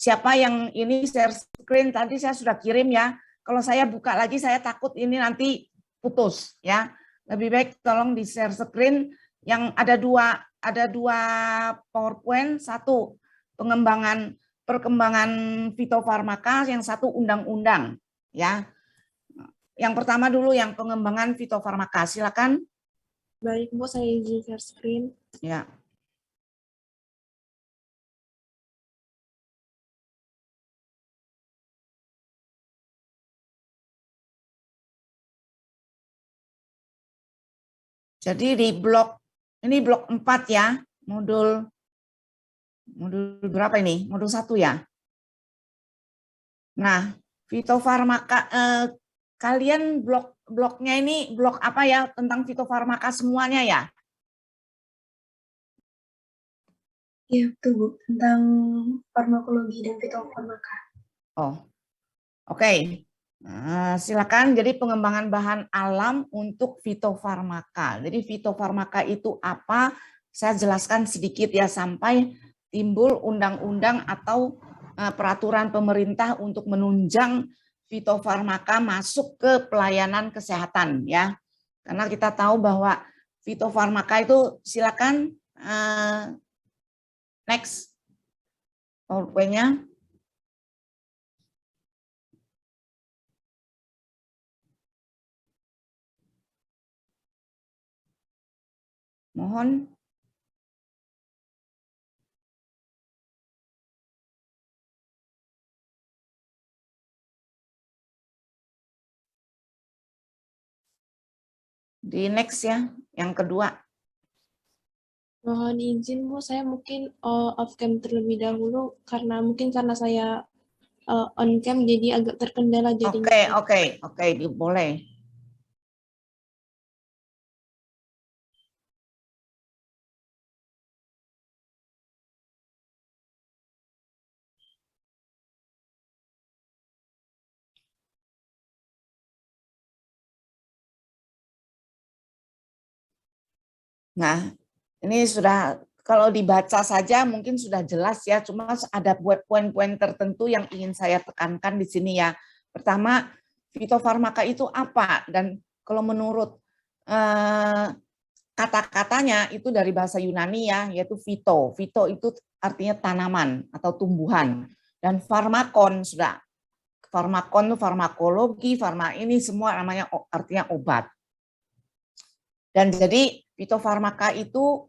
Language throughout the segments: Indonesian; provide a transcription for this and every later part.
siapa yang ini share screen tadi saya sudah kirim ya. Kalau saya buka lagi saya takut ini nanti putus ya. Lebih baik tolong di share screen yang ada dua PowerPoint, satu perkembangan fitofarmaka, yang satu undang-undang ya. Yang pertama dulu yang pengembangan fitofarmaka, silakan. Baik Bu, saya izin share screen. Ya. Jadi di blok 4 ya, modul berapa ini? Modul 1 ya. Nah, fitofarmaka kalian bloknya ini blok apa ya, tentang fitofarmaka semuanya ya? Iya, betul Bu, tentang farmakologi dan fitofarmaka. Oh. Oke. Silakan. Jadi pengembangan bahan alam untuk fitofarmaka. Jadi fitofarmaka itu apa? Saya jelaskan sedikit ya sampai timbul undang-undang atau peraturan pemerintah untuk menunjang fitofarmaka masuk ke pelayanan kesehatan ya. Karena kita tahu bahwa fitofarmaka itu, silakan next PowerPoint-nya. Mohon. Di next ya, yang kedua. Mohon izin Bu, saya mungkin off cam terlebih dahulu karena saya on cam jadi agak terkendala jadinya. Oke, boleh. Nah, ini sudah, kalau dibaca saja mungkin sudah jelas ya, cuma ada poin-poin tertentu yang ingin saya tekankan di sini ya. Pertama, fitofarmaka itu apa? Dan kalau menurut kata-katanya itu dari bahasa Yunani ya, yaitu fito. Fito itu artinya tanaman atau tumbuhan. Dan farmakon, sudah. Farmakon itu farmakologi, ini semua namanya artinya obat. Dan jadi fitofarmaka itu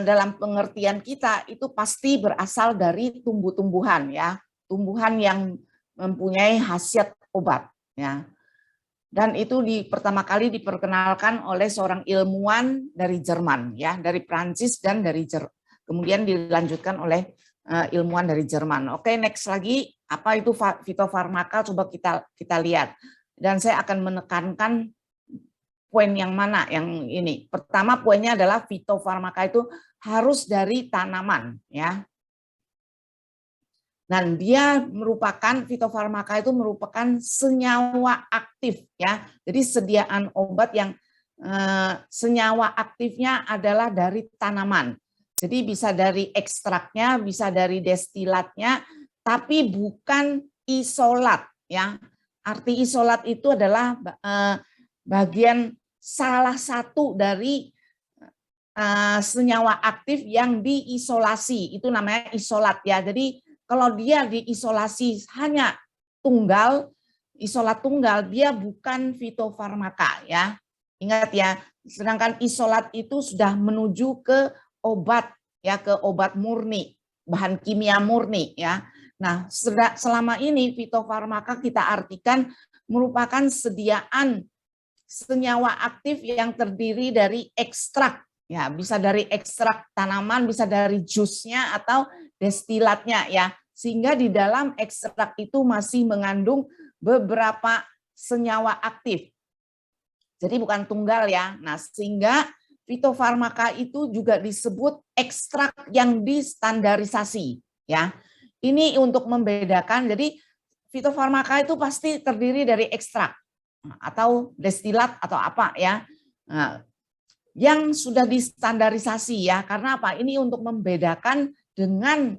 dalam pengertian kita itu pasti berasal dari tumbuh-tumbuhan ya, tumbuhan yang mempunyai khasiat obat ya. Dan itu pertama kali diperkenalkan oleh seorang ilmuwan dari Jerman ya, dari Prancis dan kemudian dilanjutkan oleh ilmuwan dari Jerman. Oke, next lagi, apa itu fitofarmaka, coba kita lihat. Dan saya akan menekankan poin yang mana yang ini. Pertama poinnya adalah fitofarmaka itu harus dari tanaman ya. Dan dia fitofarmaka itu merupakan senyawa aktif ya. Jadi sediaan obat yang senyawa aktifnya adalah dari tanaman. Jadi bisa dari ekstraknya, bisa dari destilatnya, tapi bukan isolat ya. Arti isolat itu adalah bagian salah satu dari senyawa aktif yang diisolasi, itu namanya isolat ya. Jadi kalau dia diisolasi hanya isolat tunggal, dia bukan fitofarmaka ya. Ingat ya, sedangkan isolat itu sudah menuju ke obat ya, ke obat murni, bahan kimia murni ya. Nah, selama ini fitofarmaka kita artikan merupakan sediaan senyawa aktif yang terdiri dari ekstrak. Ya, bisa dari ekstrak tanaman, bisa dari jusnya atau destilatnya ya. Sehingga di dalam ekstrak itu masih mengandung beberapa senyawa aktif. Jadi bukan tunggal ya. Nah, sehingga fitofarmaka itu juga disebut ekstrak yang distandarisasi ya. Ini untuk membedakan, jadi fitofarmaka itu pasti terdiri dari ekstrak atau destilat atau apa ya. Nah, yang sudah distandarisasi ya, karena apa? Ini untuk membedakan dengan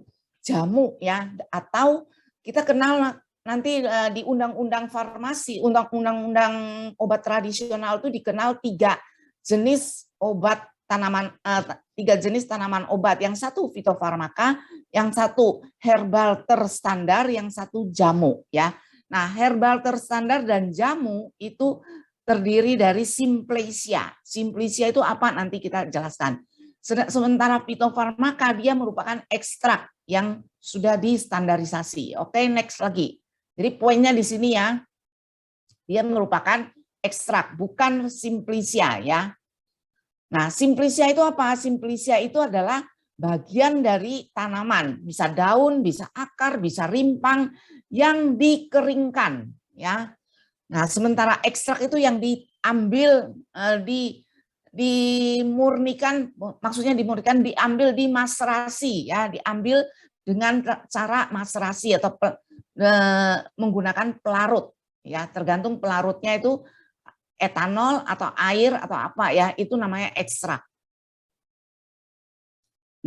jamu ya, atau kita kenal nanti di undang-undang farmasi, undang-undang obat tradisional itu dikenal 3 jenis obat tanaman, 3 jenis tanaman obat. Yang satu fitofarmaka, yang satu herbal terstandar, yang satu jamu ya. Nah, herbal terstandar dan jamu itu terdiri dari Simplesia. Simplesia itu apa? Nanti kita jelaskan. Sementara fitofarmaka dia merupakan ekstrak yang sudah distandarisasi. Oke, next lagi. Jadi poinnya di sini ya, dia merupakan ekstrak, bukan Simplesia ya. Nah, Simplesia itu apa? Simplesia itu adalah bagian dari tanaman, bisa daun, bisa akar, bisa rimpang yang dikeringkan ya. Nah, sementara ekstrak itu yang diambil dimurnikan, maksudnya dimurnikan, diambil dimaserasi ya, diambil dengan cara maserasi atau menggunakan pelarut ya, tergantung pelarutnya itu etanol atau air atau apa ya, itu namanya ekstrak.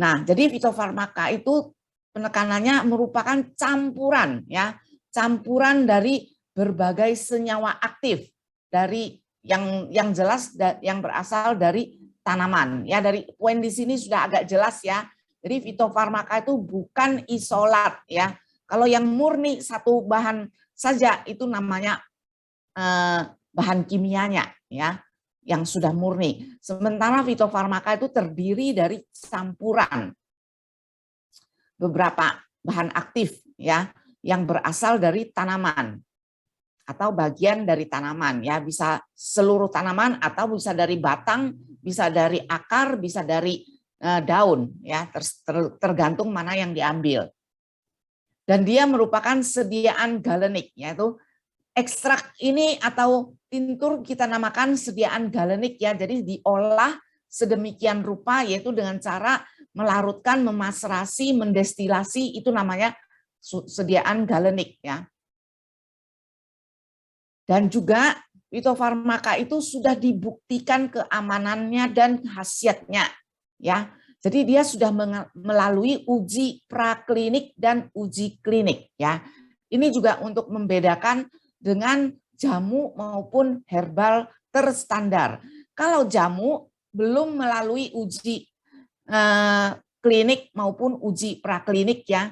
Nah, jadi fitofarmaka itu penekanannya merupakan campuran ya, campuran dari berbagai senyawa aktif dari yang jelas yang berasal dari tanaman ya. Dari poin di sini sudah agak jelas ya. Jadi fitofarmaka itu bukan isolat ya. Kalau yang murni satu bahan saja itu namanya bahan kimianya ya, yang sudah murni. Sementara fitofarmaka itu terdiri dari campuran beberapa bahan aktif ya, yang berasal dari tanaman atau bagian dari tanaman ya, bisa seluruh tanaman atau bisa dari batang, bisa dari akar, bisa dari daun ya, tergantung mana yang diambil. Dan dia merupakan sediaan galenik, yaitu ekstrak ini atau tintur kita namakan sediaan galenik ya. Jadi diolah sedemikian rupa, yaitu dengan cara melarutkan, memaserasi, mendestilasi, itu namanya sediaan galenik ya. Dan juga fitofarmaka itu sudah dibuktikan keamanannya dan khasiatnya ya. Jadi dia sudah melalui uji praklinik dan uji klinik ya. Ini juga untuk membedakan dengan jamu maupun herbal terstandar. Kalau jamu belum melalui uji klinik maupun uji praklinik ya.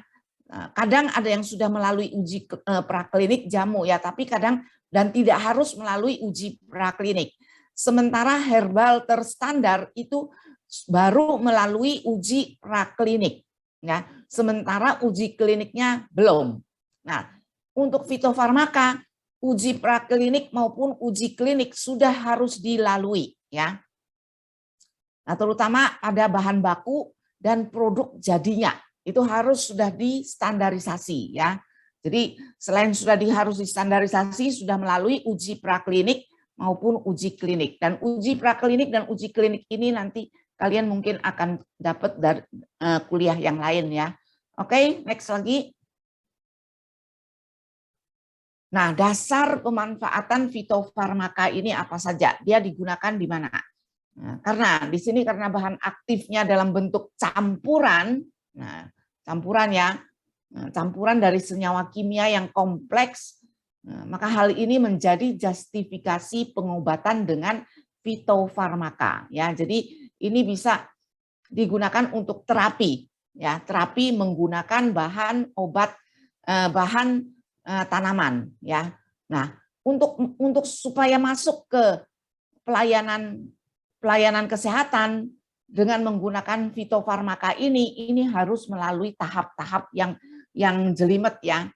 Kadang ada yang sudah melalui uji praklinik jamu ya, tapi kadang dan tidak harus melalui uji praklinik. Sementara herbal terstandar itu baru melalui uji praklinik ya. Sementara uji kliniknya belum. Nah, untuk fitofarmaka uji praklinik maupun uji klinik sudah harus dilalui ya. Nah, terutama pada bahan baku dan produk jadinya itu harus sudah distandarisasi ya. Jadi selain sudah harus distandarisasi, sudah melalui uji praklinik maupun uji klinik. Dan uji praklinik dan uji klinik ini nanti kalian mungkin akan dapat dari kuliah yang lain ya. Oke, next lagi. Nah, dasar pemanfaatan fitofarmaka ini apa saja? Dia digunakan di mana? Nah, karena di sini karena bahan aktifnya dalam bentuk campuran, nah campuran ya, campuran dari senyawa kimia yang kompleks, maka hal ini menjadi justifikasi pengobatan dengan fitofarmaka ya. Jadi ini bisa digunakan untuk terapi ya, terapi menggunakan bahan obat bahan tanaman ya. Nah, untuk supaya masuk ke pelayanan kesehatan dengan menggunakan fitofarmaka ini harus melalui tahap-tahap yang jelimet ya,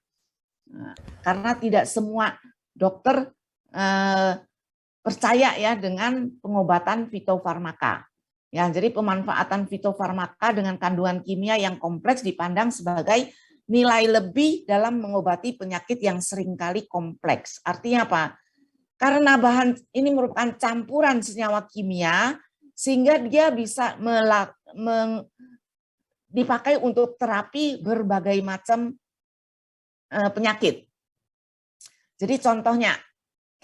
karena tidak semua dokter percaya ya dengan pengobatan fitofarmaka ya. Jadi pemanfaatan fitofarmaka dengan kandungan kimia yang kompleks dipandang sebagai nilai lebih dalam mengobati penyakit yang seringkali kompleks. Artinya apa? Karena bahan ini merupakan campuran senyawa kimia sehingga dia bisa dipakai untuk terapi berbagai macam penyakit. Jadi contohnya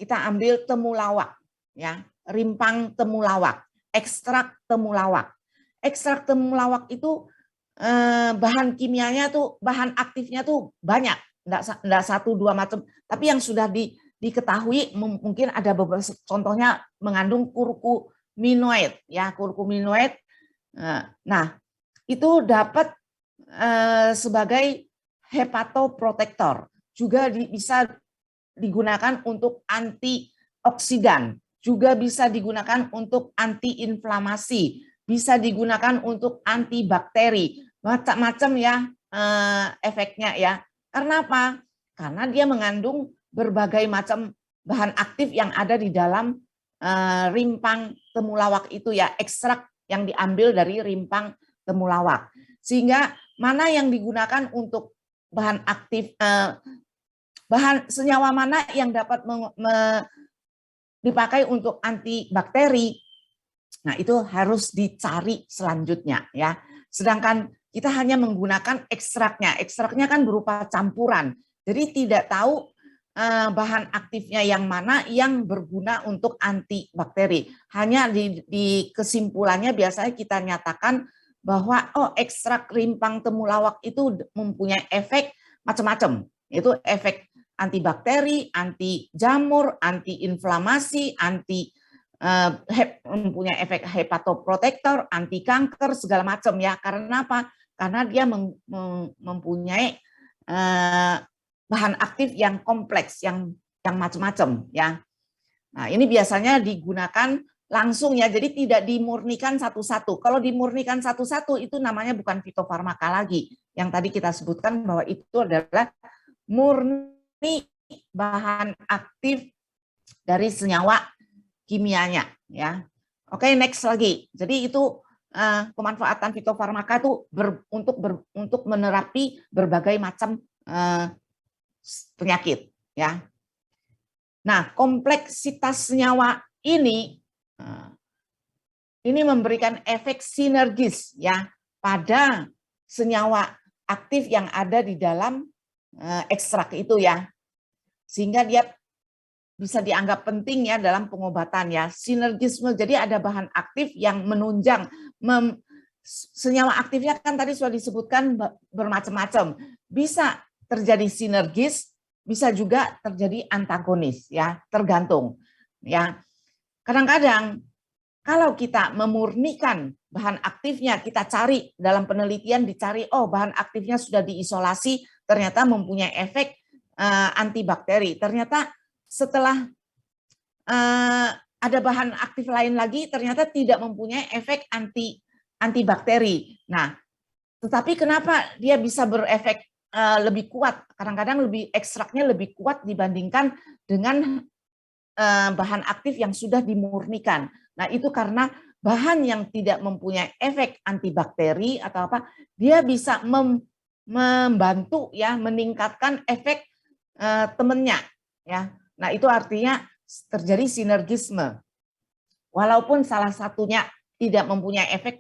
kita ambil temulawak ya, rimpang temulawak, ekstrak temulawak. Ekstrak temulawak itu bahan kimianya tuh, bahan aktifnya tuh banyak, enggak satu dua macam, tapi yang sudah diketahui mungkin ada beberapa, contohnya mengandung kurkuminoid ya, kurkuminoid. Nah, itu dapat sebagai hepatoprotektor, juga bisa digunakan untuk antioksidan, juga bisa digunakan untuk antiinflamasi, bisa digunakan untuk antibakteri, macam-macam ya efeknya ya. Karena apa? Karena dia mengandung berbagai macam bahan aktif yang ada di dalam rimpang temulawak itu ya, ekstrak yang diambil dari rimpang temulawak. Sehingga mana yang digunakan untuk bahan aktif, bahan senyawa mana yang dapat dipakai untuk antibakteri, nah itu harus dicari selanjutnya ya. Sedangkan kita hanya menggunakan ekstraknya. Ekstraknya kan berupa campuran. Jadi tidak tahu bahan aktifnya yang mana yang berguna untuk antibakteri. Hanya di kesimpulannya biasanya kita nyatakan bahwa ekstrak rimpang temulawak itu mempunyai efek macam-macam. Itu efek antibakteri, anti jamur, anti-inflamasi, mempunyai efek hepatoprotektor, anti kanker, segala macam ya. Karena apa? Karena dia mempunyai bahan aktif yang kompleks, yang macam-macam ya. Nah, ini biasanya digunakan langsung ya, jadi tidak dimurnikan satu-satu. Kalau dimurnikan satu-satu itu namanya bukan fitofarmaka lagi. Yang tadi kita sebutkan bahwa itu adalah murni bahan aktif dari senyawa kimianya ya. Oke, next lagi. Jadi itu pemanfaatan fitofarmaka itu untuk menerapi berbagai macam penyakit ya. Nah, kompleksitas senyawa ini memberikan efek sinergis ya pada senyawa aktif yang ada di dalam ekstrak itu ya. Sehingga dia bisa dianggap penting ya dalam pengobatan ya. Sinergisme, jadi ada bahan aktif yang menunjang. Senyawa aktifnya kan tadi sudah disebutkan bermacam-macam. Bisa terjadi sinergis, bisa juga terjadi antagonis ya, tergantung ya. Kadang-kadang kalau kita memurnikan bahan aktifnya, kita cari dalam penelitian, dicari bahan aktifnya sudah diisolasi, ternyata mempunyai efek antibakteri. Ternyata setelah ada bahan aktif lain lagi, ternyata tidak mempunyai efek antibakteri. Nah, tetapi kenapa dia bisa berefek lebih kuat? Kadang-kadang ekstraknya lebih kuat dibandingkan dengan bahan aktif yang sudah dimurnikan. Nah, itu karena bahan yang tidak mempunyai efek antibakteri atau apa, dia bisa membantu ya meningkatkan efek temennya ya. Nah, itu artinya terjadi sinergisme. Walaupun salah satunya tidak mempunyai efek,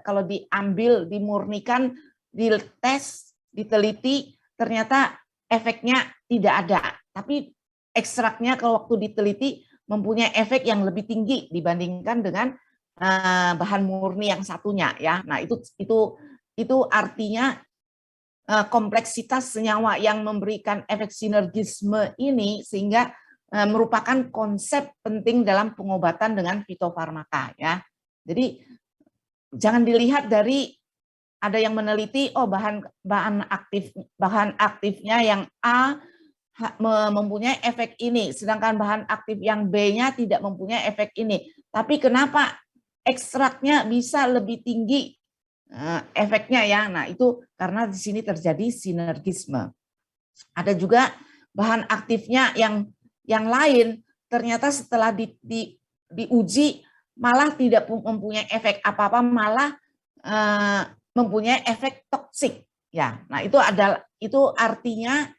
kalau diambil, dimurnikan, dites, diteliti, ternyata efeknya tidak ada. Tapi ekstraknya kalau waktu diteliti mempunyai efek yang lebih tinggi dibandingkan dengan bahan murni yang satunya ya. Nah, itu artinya kompleksitas senyawa yang memberikan efek sinergisme ini sehingga merupakan konsep penting dalam pengobatan dengan fitofarmaka ya. Jadi jangan dilihat dari ada yang meneliti bahan aktifnya yang A mempunyai efek ini, sedangkan bahan aktif yang B-nya tidak mempunyai efek ini. Tapi kenapa ekstraknya bisa lebih tinggi efeknya ya? Nah, itu karena di sini terjadi sinergisme. Ada juga bahan aktifnya yang lain, ternyata setelah diuji malah tidak mempunyai efek apa-apa, malah mempunyai efek toksik ya. Nah, itu artinya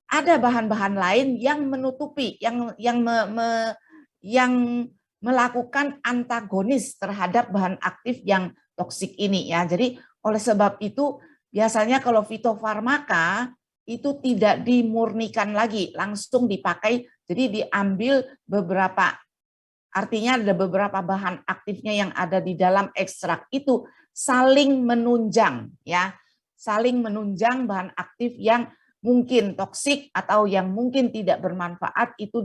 ada bahan-bahan lain yang menutupi, yang melakukan antagonis terhadap bahan aktif yang toksik ini ya. Jadi oleh sebab itu biasanya kalau fitofarmaka itu tidak dimurnikan lagi, langsung dipakai. Jadi diambil beberapa, artinya ada beberapa bahan aktifnya yang ada di dalam ekstrak itu saling menunjang ya, saling menunjang bahan aktif yang mungkin toksik atau yang mungkin tidak bermanfaat itu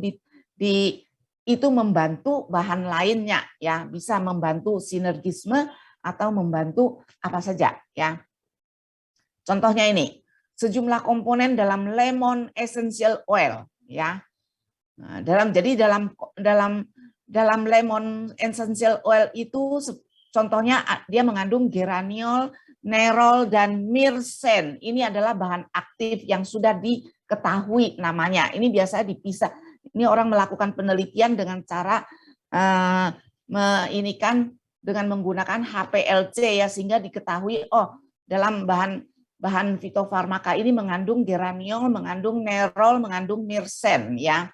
itu membantu bahan lainnya ya, bisa membantu sinergisme atau membantu apa saja ya. Contohnya ini, sejumlah komponen dalam lemon essential oil ya. Nah, dalam lemon essential oil itu contohnya dia mengandung geraniol, nerol dan myrcene. Ini adalah bahan aktif yang sudah diketahui namanya. Ini biasanya dipisah. Ini orang melakukan penelitian dengan cara dengan menggunakan HPLC ya, sehingga diketahui dalam bahan fitofarmaka ini mengandung geraniol, mengandung nerol, mengandung myrcene ya.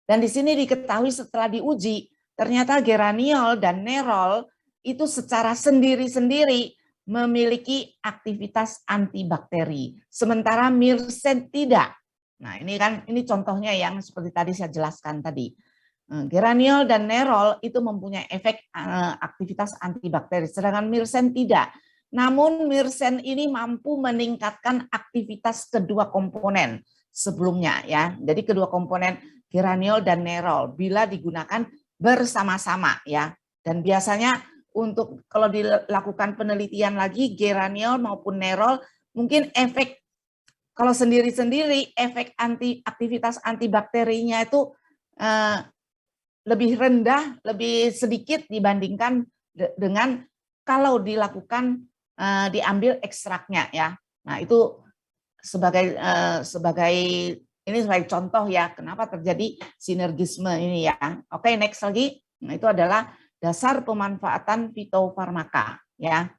Dan di sini diketahui setelah diuji, ternyata geraniol dan nerol itu secara sendiri-sendiri memiliki aktivitas antibakteri, sementara myrcene tidak. Nah, ini contohnya yang seperti tadi saya jelaskan tadi. Geraniol dan nerol itu mempunyai efek aktivitas antibakteri, sedangkan myrcene tidak. Namun myrcene ini mampu meningkatkan aktivitas kedua komponen sebelumnya ya. Jadi kedua komponen geraniol dan nerol bila digunakan bersama-sama ya. Dan biasanya untuk kalau dilakukan penelitian lagi geraniol maupun nerol mungkin efek kalau sendiri-sendiri efek aktivitas antibakterinya itu lebih rendah, lebih sedikit dibandingkan dengan kalau dilakukan diambil ekstraknya ya. Nah, itu sebagai contoh ya kenapa terjadi sinergisme ini ya. Oke, next lagi. Nah, itu adalah dasar pemanfaatan fitofarmaka ya.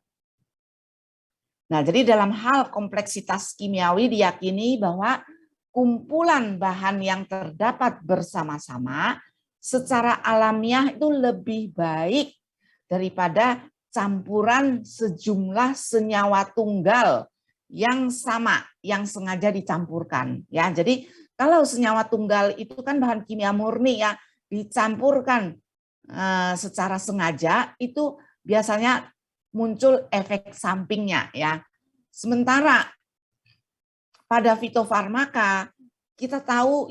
Nah, jadi dalam hal kompleksitas kimiawi diyakini bahwa kumpulan bahan yang terdapat bersama-sama secara alamiah itu lebih baik daripada campuran sejumlah senyawa tunggal yang sama, yang sengaja dicampurkan. Ya, jadi kalau senyawa tunggal itu kan bahan kimia murni ya, dicampurkan secara sengaja, itu biasanya muncul efek sampingnya ya. Sementara pada fitofarmaka kita tahu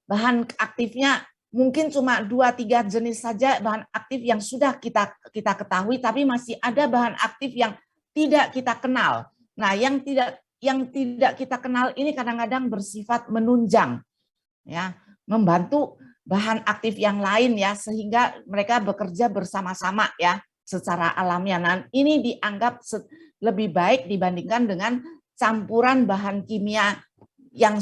bahan aktifnya mungkin cuma 2-3 jenis saja bahan aktif yang sudah kita ketahui, tapi masih ada bahan aktif yang tidak kita kenal. Nah, yang tidak kita kenal ini kadang-kadang bersifat menunjang, ya, membantu bahan aktif yang lain ya, sehingga mereka bekerja bersama-sama ya, secara alamiah. Nah, ini dianggap lebih baik dibandingkan dengan campuran bahan kimia yang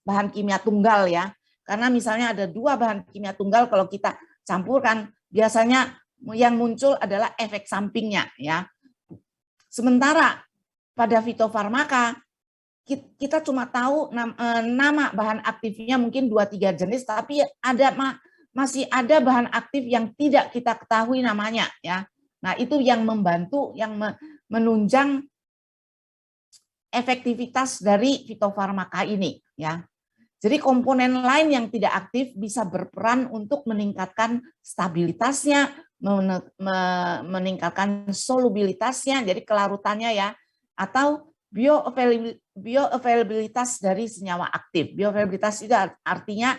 bahan kimia tunggal ya. Karena misalnya ada 2 bahan kimia tunggal, kalau kita campurkan biasanya yang muncul adalah efek sampingnya ya. Sementara pada fitofarmaka kita cuma tahu nama bahan aktifnya mungkin 2-3 jenis, tapi masih ada bahan aktif yang tidak kita ketahui namanya ya. Nah, itu yang membantu, yang menunjang efektivitas dari fitofarmaka ini ya. Jadi komponen lain yang tidak aktif bisa berperan untuk meningkatkan stabilitasnya, meningkatkan solubilitasnya, jadi kelarutannya ya, atau bioavailabilitas dari senyawa aktif. Bioavailabilitas itu artinya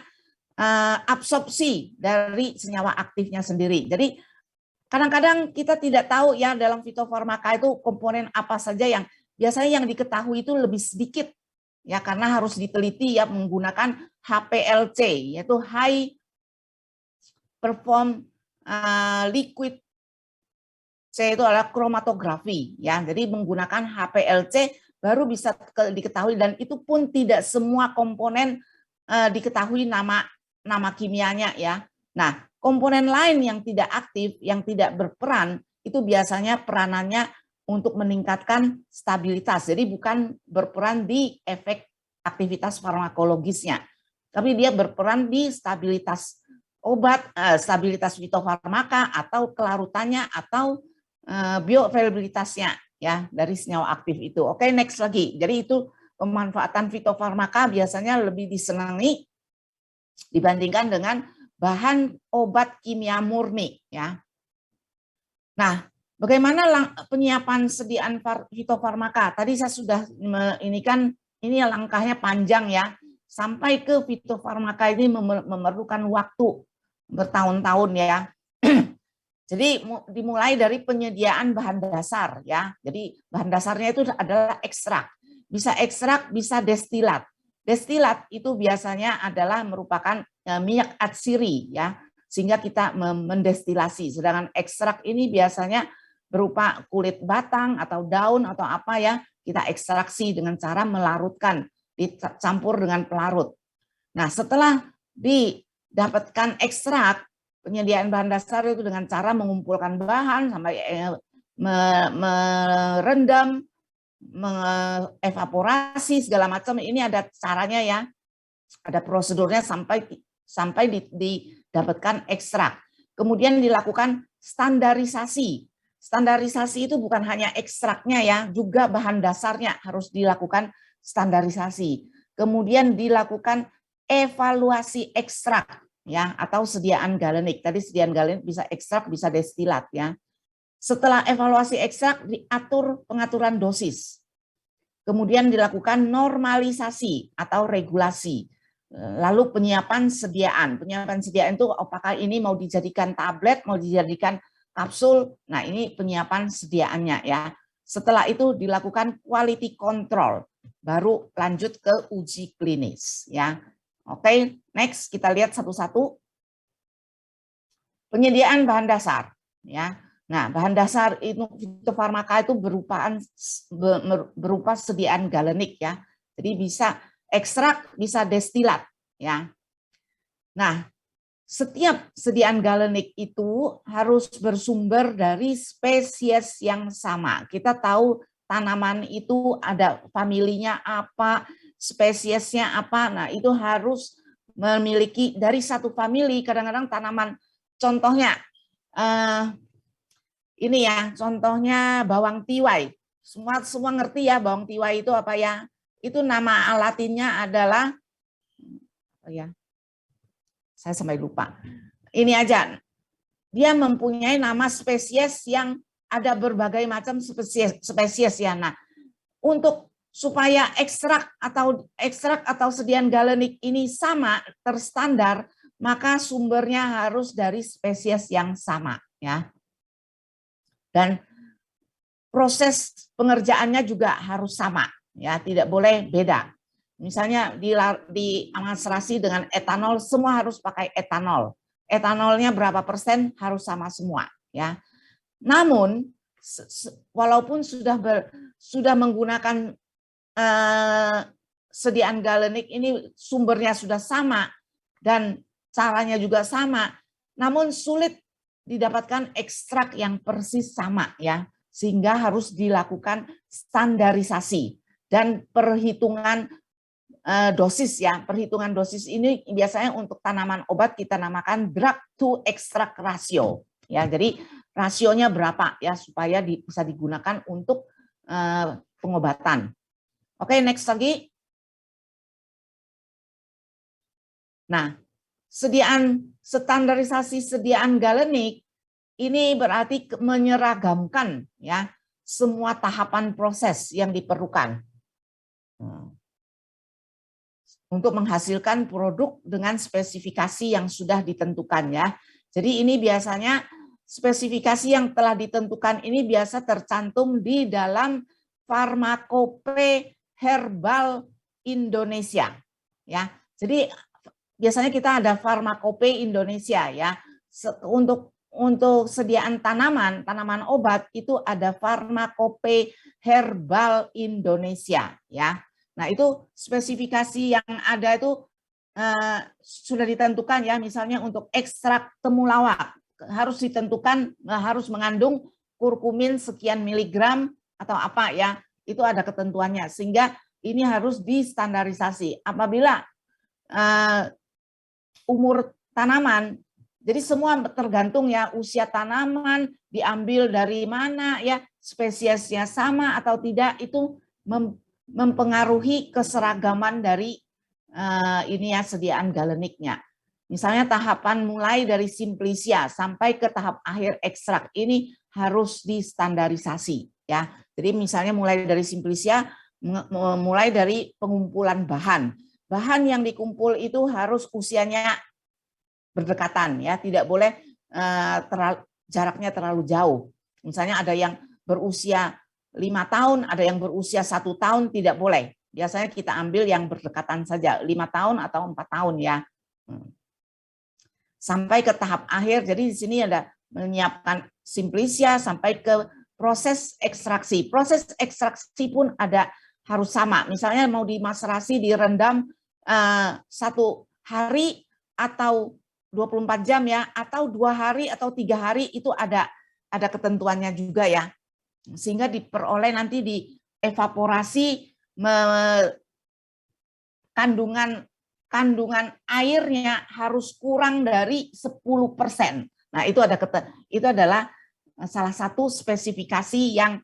absorpsi dari senyawa aktifnya sendiri. Jadi kadang-kadang kita tidak tahu ya dalam fitofarmaka itu komponen apa saja yang biasanya yang diketahui itu lebih sedikit ya, karena harus diteliti ya menggunakan HPLC yaitu high perform liquid C itu adalah kromatografi ya. Jadi menggunakan HPLC baru bisa diketahui, dan itu pun tidak semua komponen diketahui nama kimianya ya. Nah, komponen lain yang tidak aktif, yang tidak berperan, itu biasanya peranannya untuk meningkatkan stabilitas. Jadi bukan berperan di efek aktivitas farmakologisnya, tapi dia berperan di stabilitas obat, stabilitas fitofarmaka atau kelarutannya atau bioavailabilitasnya ya dari senyawa aktif itu. Oke, next lagi. Jadi itu pemanfaatan fitofarmaka biasanya lebih disenangi dibandingkan dengan bahan obat kimia murni ya. Nah, bagaimana penyiapan sediaan fitofarmaka? Tadi saya sudah ini kan ini langkahnya panjang ya. Sampai ke fitofarmaka ini memerlukan waktu bertahun-tahun ya. Jadi dimulai dari penyediaan bahan dasar ya. Jadi bahan dasarnya itu adalah ekstrak. Bisa ekstrak, bisa destilat. Destilat itu biasanya adalah merupakan minyak atsiri ya, sehingga kita mendestilasi. Sedangkan ekstrak ini biasanya berupa kulit batang atau daun atau apa ya, kita ekstraksi dengan cara melarutkan, dicampur dengan pelarut. Nah, setelah didapatkan ekstrak, penyediaan bahan dasar itu dengan cara mengumpulkan bahan sampai merendam, mengevaporasi segala macam. Ini ada caranya ya, ada prosedurnya sampai didapatkan ekstrak. Kemudian dilakukan standarisasi. Standarisasi itu bukan hanya ekstraknya ya, juga bahan dasarnya harus dilakukan standarisasi. Kemudian dilakukan evaluasi ekstrak ya, atau sediaan galenik. Tadi sediaan galenik bisa ekstrak, bisa destilat ya. Setelah evaluasi ekstrak diatur pengaturan dosis. Kemudian dilakukan normalisasi atau regulasi. Lalu penyiapan sediaan. Penyiapan sediaan itu apakah ini mau dijadikan tablet, mau dijadikan kapsul. Nah, ini penyiapan sediaannya ya. Setelah itu dilakukan quality control, baru lanjut ke uji klinis ya. Oke, next kita lihat satu-satu. Penyediaan bahan dasar ya. Nah, bahan dasar itu fitofarmaka itu berupa sediaan galenik ya. Jadi bisa ekstrak, bisa destilat ya. Nah, setiap sediaan galenik itu harus bersumber dari spesies yang sama. Kita tahu tanaman itu ada familinya apa, spesiesnya apa. Nah, itu harus memiliki dari satu famili. Kadang-kadang tanaman, contohnya ini ya, contohnya bawang tiwai. Semua ngerti ya bawang tiwai itu apa ya? Itu nama latinnya adalah ya. Saya sampai lupa. Ini aja. Dia mempunyai nama spesies yang ada berbagai macam spesies ya. Nah, untuk supaya ekstrak atau sediaan galenik ini sama, terstandar, maka sumbernya harus dari spesies yang sama ya. Dan proses pengerjaannya juga harus sama ya, tidak boleh beda. Misalnya di amastrasi dengan etanol, semua harus pakai etanol. Etanolnya berapa persen harus sama semua ya. Namun walaupun sudah menggunakan sediaan galenik ini sumbernya sudah sama dan caranya juga sama, namun sulit didapatkan ekstrak yang persis sama ya, sehingga harus dilakukan standarisasi dan perhitungan dosis ya. Perhitungan dosis ini biasanya untuk tanaman obat kita namakan drug to extract ratio ya. Jadi rasionya berapa ya supaya bisa digunakan untuk pengobatan. Oke, next lagi. Nah, standarisasi sediaan galenik ini berarti menyeragamkan ya semua tahapan proses yang diperlukan untuk menghasilkan produk dengan spesifikasi yang sudah ditentukan ya. Jadi ini biasanya spesifikasi yang telah ditentukan ini biasa tercantum di dalam Farmakope Herbal Indonesia ya. Jadi biasanya kita ada Farmakope Indonesia ya. Untuk sediaan tanaman obat itu ada Farmakope Herbal Indonesia ya. Nah, itu spesifikasi yang ada itu sudah ditentukan ya, misalnya untuk ekstrak temulawak harus ditentukan harus mengandung kurkumin sekian miligram atau apa ya, itu ada ketentuannya sehingga ini harus distandarisasi. Apabila umur tanaman, jadi semua tergantung ya usia tanaman, diambil dari mana ya, spesiesnya sama atau tidak, itu mempengaruhi keseragaman dari ini ya sediaan galeniknya. Misalnya tahapan mulai dari simplicia sampai ke tahap akhir ekstrak ini harus distandarisasi ya. Jadi misalnya mulai dari simplicia, mulai dari pengumpulan bahan. Bahan yang dikumpul itu harus usianya berdekatan ya, tidak boleh jaraknya terlalu jauh. Misalnya ada yang berusia 5 tahun, ada yang berusia 1 tahun, tidak boleh. Biasanya kita ambil yang berdekatan saja, 5 tahun atau 4 tahun ya. Sampai ke tahap akhir, jadi di sini ada menyiapkan simplicia sampai ke proses ekstraksi. Proses ekstraksi pun ada harus sama. Misalnya mau dimaserasi, direndam 1 hari atau 24 jam ya, atau 2 hari atau 3 hari, itu ada ketentuannya juga ya. Sehingga diperoleh nanti di evaporasi kandungan airnya harus kurang dari 10%. Nah, itu adalah salah satu spesifikasi yang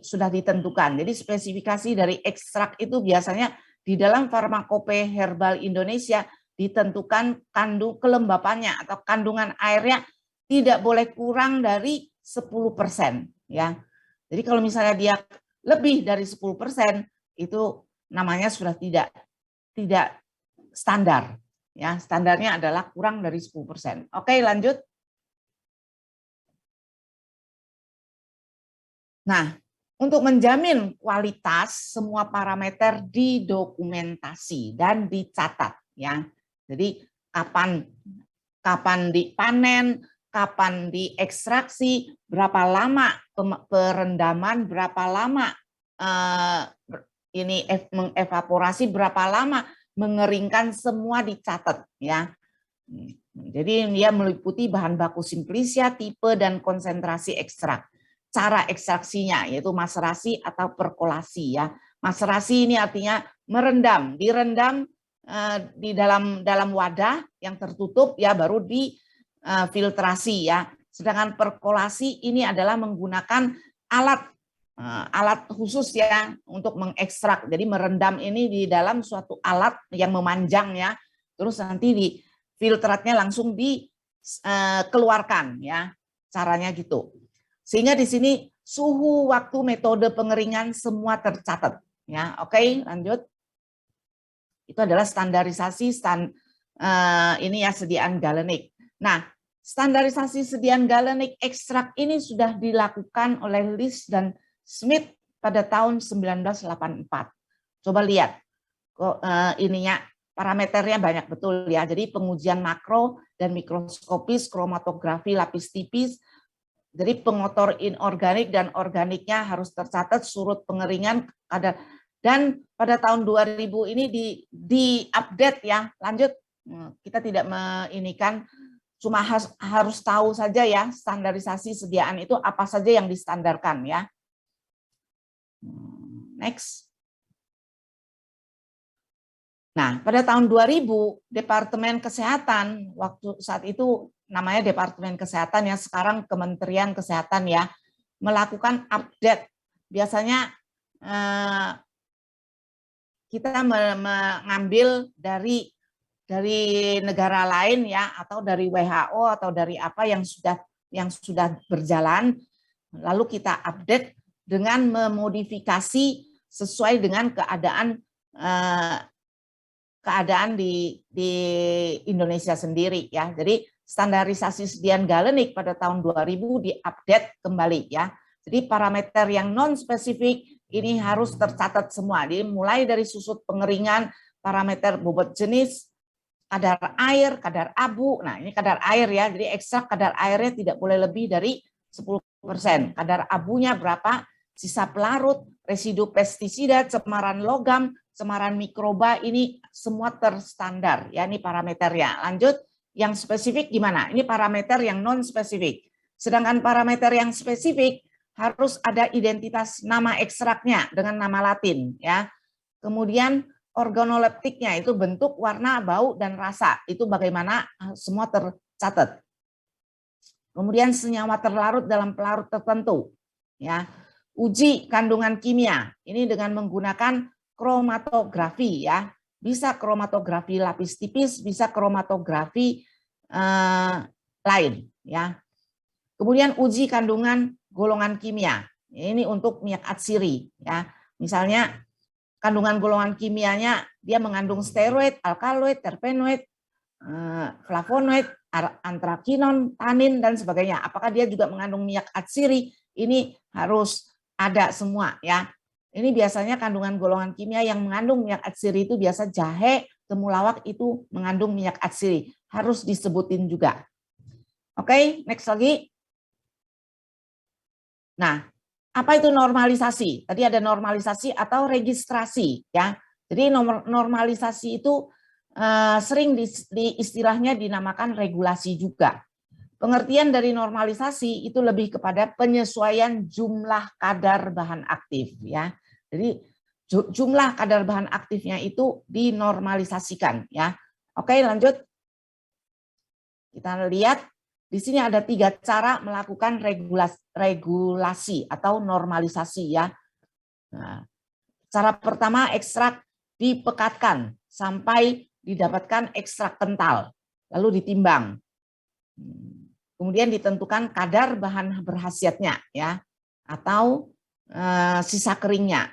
sudah ditentukan. Jadi spesifikasi dari ekstrak itu biasanya di dalam Farmakope Herbal Indonesia ditentukan kelembapannya atau kandungan airnya tidak boleh kurang dari 10% ya. Jadi kalau misalnya dia lebih dari 10% itu namanya sudah tidak standar ya. Standarnya adalah kurang dari 10%. Oke, lanjut. Nah, untuk menjamin kualitas semua parameter didokumentasi dan dicatat ya. Jadi kapan dipanen, kapan diekstraksi, berapa lama perendaman, berapa lama ini mengevaporasi, berapa lama mengeringkan, semua dicatat ya. Jadi dia meliputi bahan baku simplicia, tipe dan konsentrasi ekstrak. Cara ekstraksinya yaitu maserasi atau perkolasi ya. Maserasi ini artinya merendam, direndam di dalam wadah yang tertutup ya, baru difiltrasi ya. Sedangkan perkolasi ini adalah menggunakan alat khusus ya untuk mengekstrak. Jadi merendam ini di dalam suatu alat yang memanjang ya. Terus nanti di filtratnya langsung dikeluarkan ya. Caranya gitu. Sehingga di sini suhu, waktu, metode pengeringan semua tercatat ya. Oke, lanjut. Itu adalah standarisasi ini ya, sediaan galenik. Nah, standarisasi sediaan galenik ekstrak ini sudah dilakukan oleh List dan Smith pada tahun 1984. Coba lihat ininya, parameternya banyak betul ya. Jadi pengujian makro dan mikroskopis, kromatografi lapis tipis. Jadi pengotor inorganik dan organiknya harus tercatat, surut pengeringan ada. Dan pada tahun 2000 ini di-update ya. Lanjut, kita tidak meinikan, cuma harus tahu saja ya standarisasi sediaan itu apa saja yang distandarkan ya. Next. Nah, pada tahun 2000 Departemen Kesehatan, waktu saat itu namanya Departemen Kesehatan ya, sekarang Kementerian Kesehatan ya, melakukan update. Biasanya kita mengambil dari negara lain ya, atau dari WHO atau dari apa yang sudah berjalan, lalu kita update dengan memodifikasi sesuai dengan keadaan di Indonesia sendiri ya. Jadi standarisasi sediaan galenik pada tahun 2000 diupdate kembali ya. Jadi parameter yang non spesifik ini harus tercatat semua. Jadi mulai dari susut pengeringan, parameter bobot jenis, kadar air, kadar abu. Nah, ini kadar air ya. Jadi ekstrak kadar airnya tidak boleh lebih dari 10%. Kadar abunya berapa? Sisa pelarut, residu pestisida, cemaran logam, cemaran mikroba, ini semua terstandar ya, ini parameternya. Lanjut, yang spesifik gimana? Ini parameter yang non spesifik. Sedangkan parameter yang spesifik harus ada identitas nama ekstraknya dengan nama Latin ya. Kemudian organoleptiknya itu bentuk, warna, bau dan rasa. Itu bagaimana semua tercatat. Kemudian senyawa terlarut dalam pelarut tertentu ya. Uji kandungan kimia ini dengan menggunakan kromatografi ya. bisa kromatografi lapis tipis, bisa kromatografi lain, ya. Kemudian uji kandungan golongan kimia. Ini untuk minyak atsiri, ya. Misalnya kandungan golongan kimianya dia mengandung steroid, alkaloid, terpenoid, flavonoid, antrakinon, tanin dan sebagainya. Apakah dia juga mengandung minyak atsiri? Ini harus ada semua, ya. Ini biasanya kandungan golongan kimia yang mengandung minyak atsiri itu biasa jahe, temulawak itu mengandung minyak atsiri. Harus disebutin juga. Oke, next lagi. Nah, apa itu normalisasi? Tadi ada normalisasi atau registrasi, ya. Jadi normalisasi itu sering istilahnya dinamakan regulasi juga. Pengertian dari normalisasi itu lebih kepada penyesuaian jumlah kadar bahan aktif, ya. Jadi jumlah kadar bahan aktifnya itu dinormalisasikan, ya. Oke, lanjut. Kita lihat di sini ada 3 cara melakukan regulasi atau normalisasi, ya. Nah, cara pertama, ekstrak dipekatkan sampai didapatkan ekstrak kental, lalu ditimbang. Kemudian ditentukan kadar bahan berkhasiatnya, ya, atau sisa keringnya.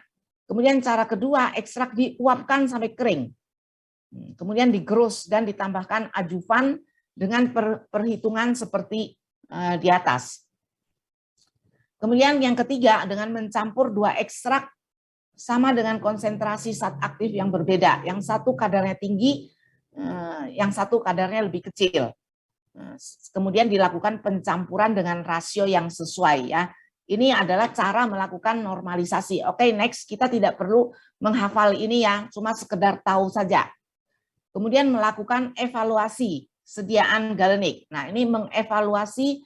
Kemudian cara kedua, ekstrak diuapkan sampai kering. Kemudian digerus dan ditambahkan adjuvan dengan perhitungan seperti di atas. Kemudian yang ketiga, dengan mencampur 2 ekstrak sama dengan konsentrasi zat aktif yang berbeda. Yang satu kadarnya tinggi, yang satu kadarnya lebih kecil. Kemudian dilakukan pencampuran dengan rasio yang sesuai, ya. Ini adalah cara melakukan normalisasi. Oke, next, kita tidak perlu menghafal ini, ya, cuma sekedar tahu saja. Kemudian melakukan evaluasi sediaan galenik. Nah, ini mengevaluasi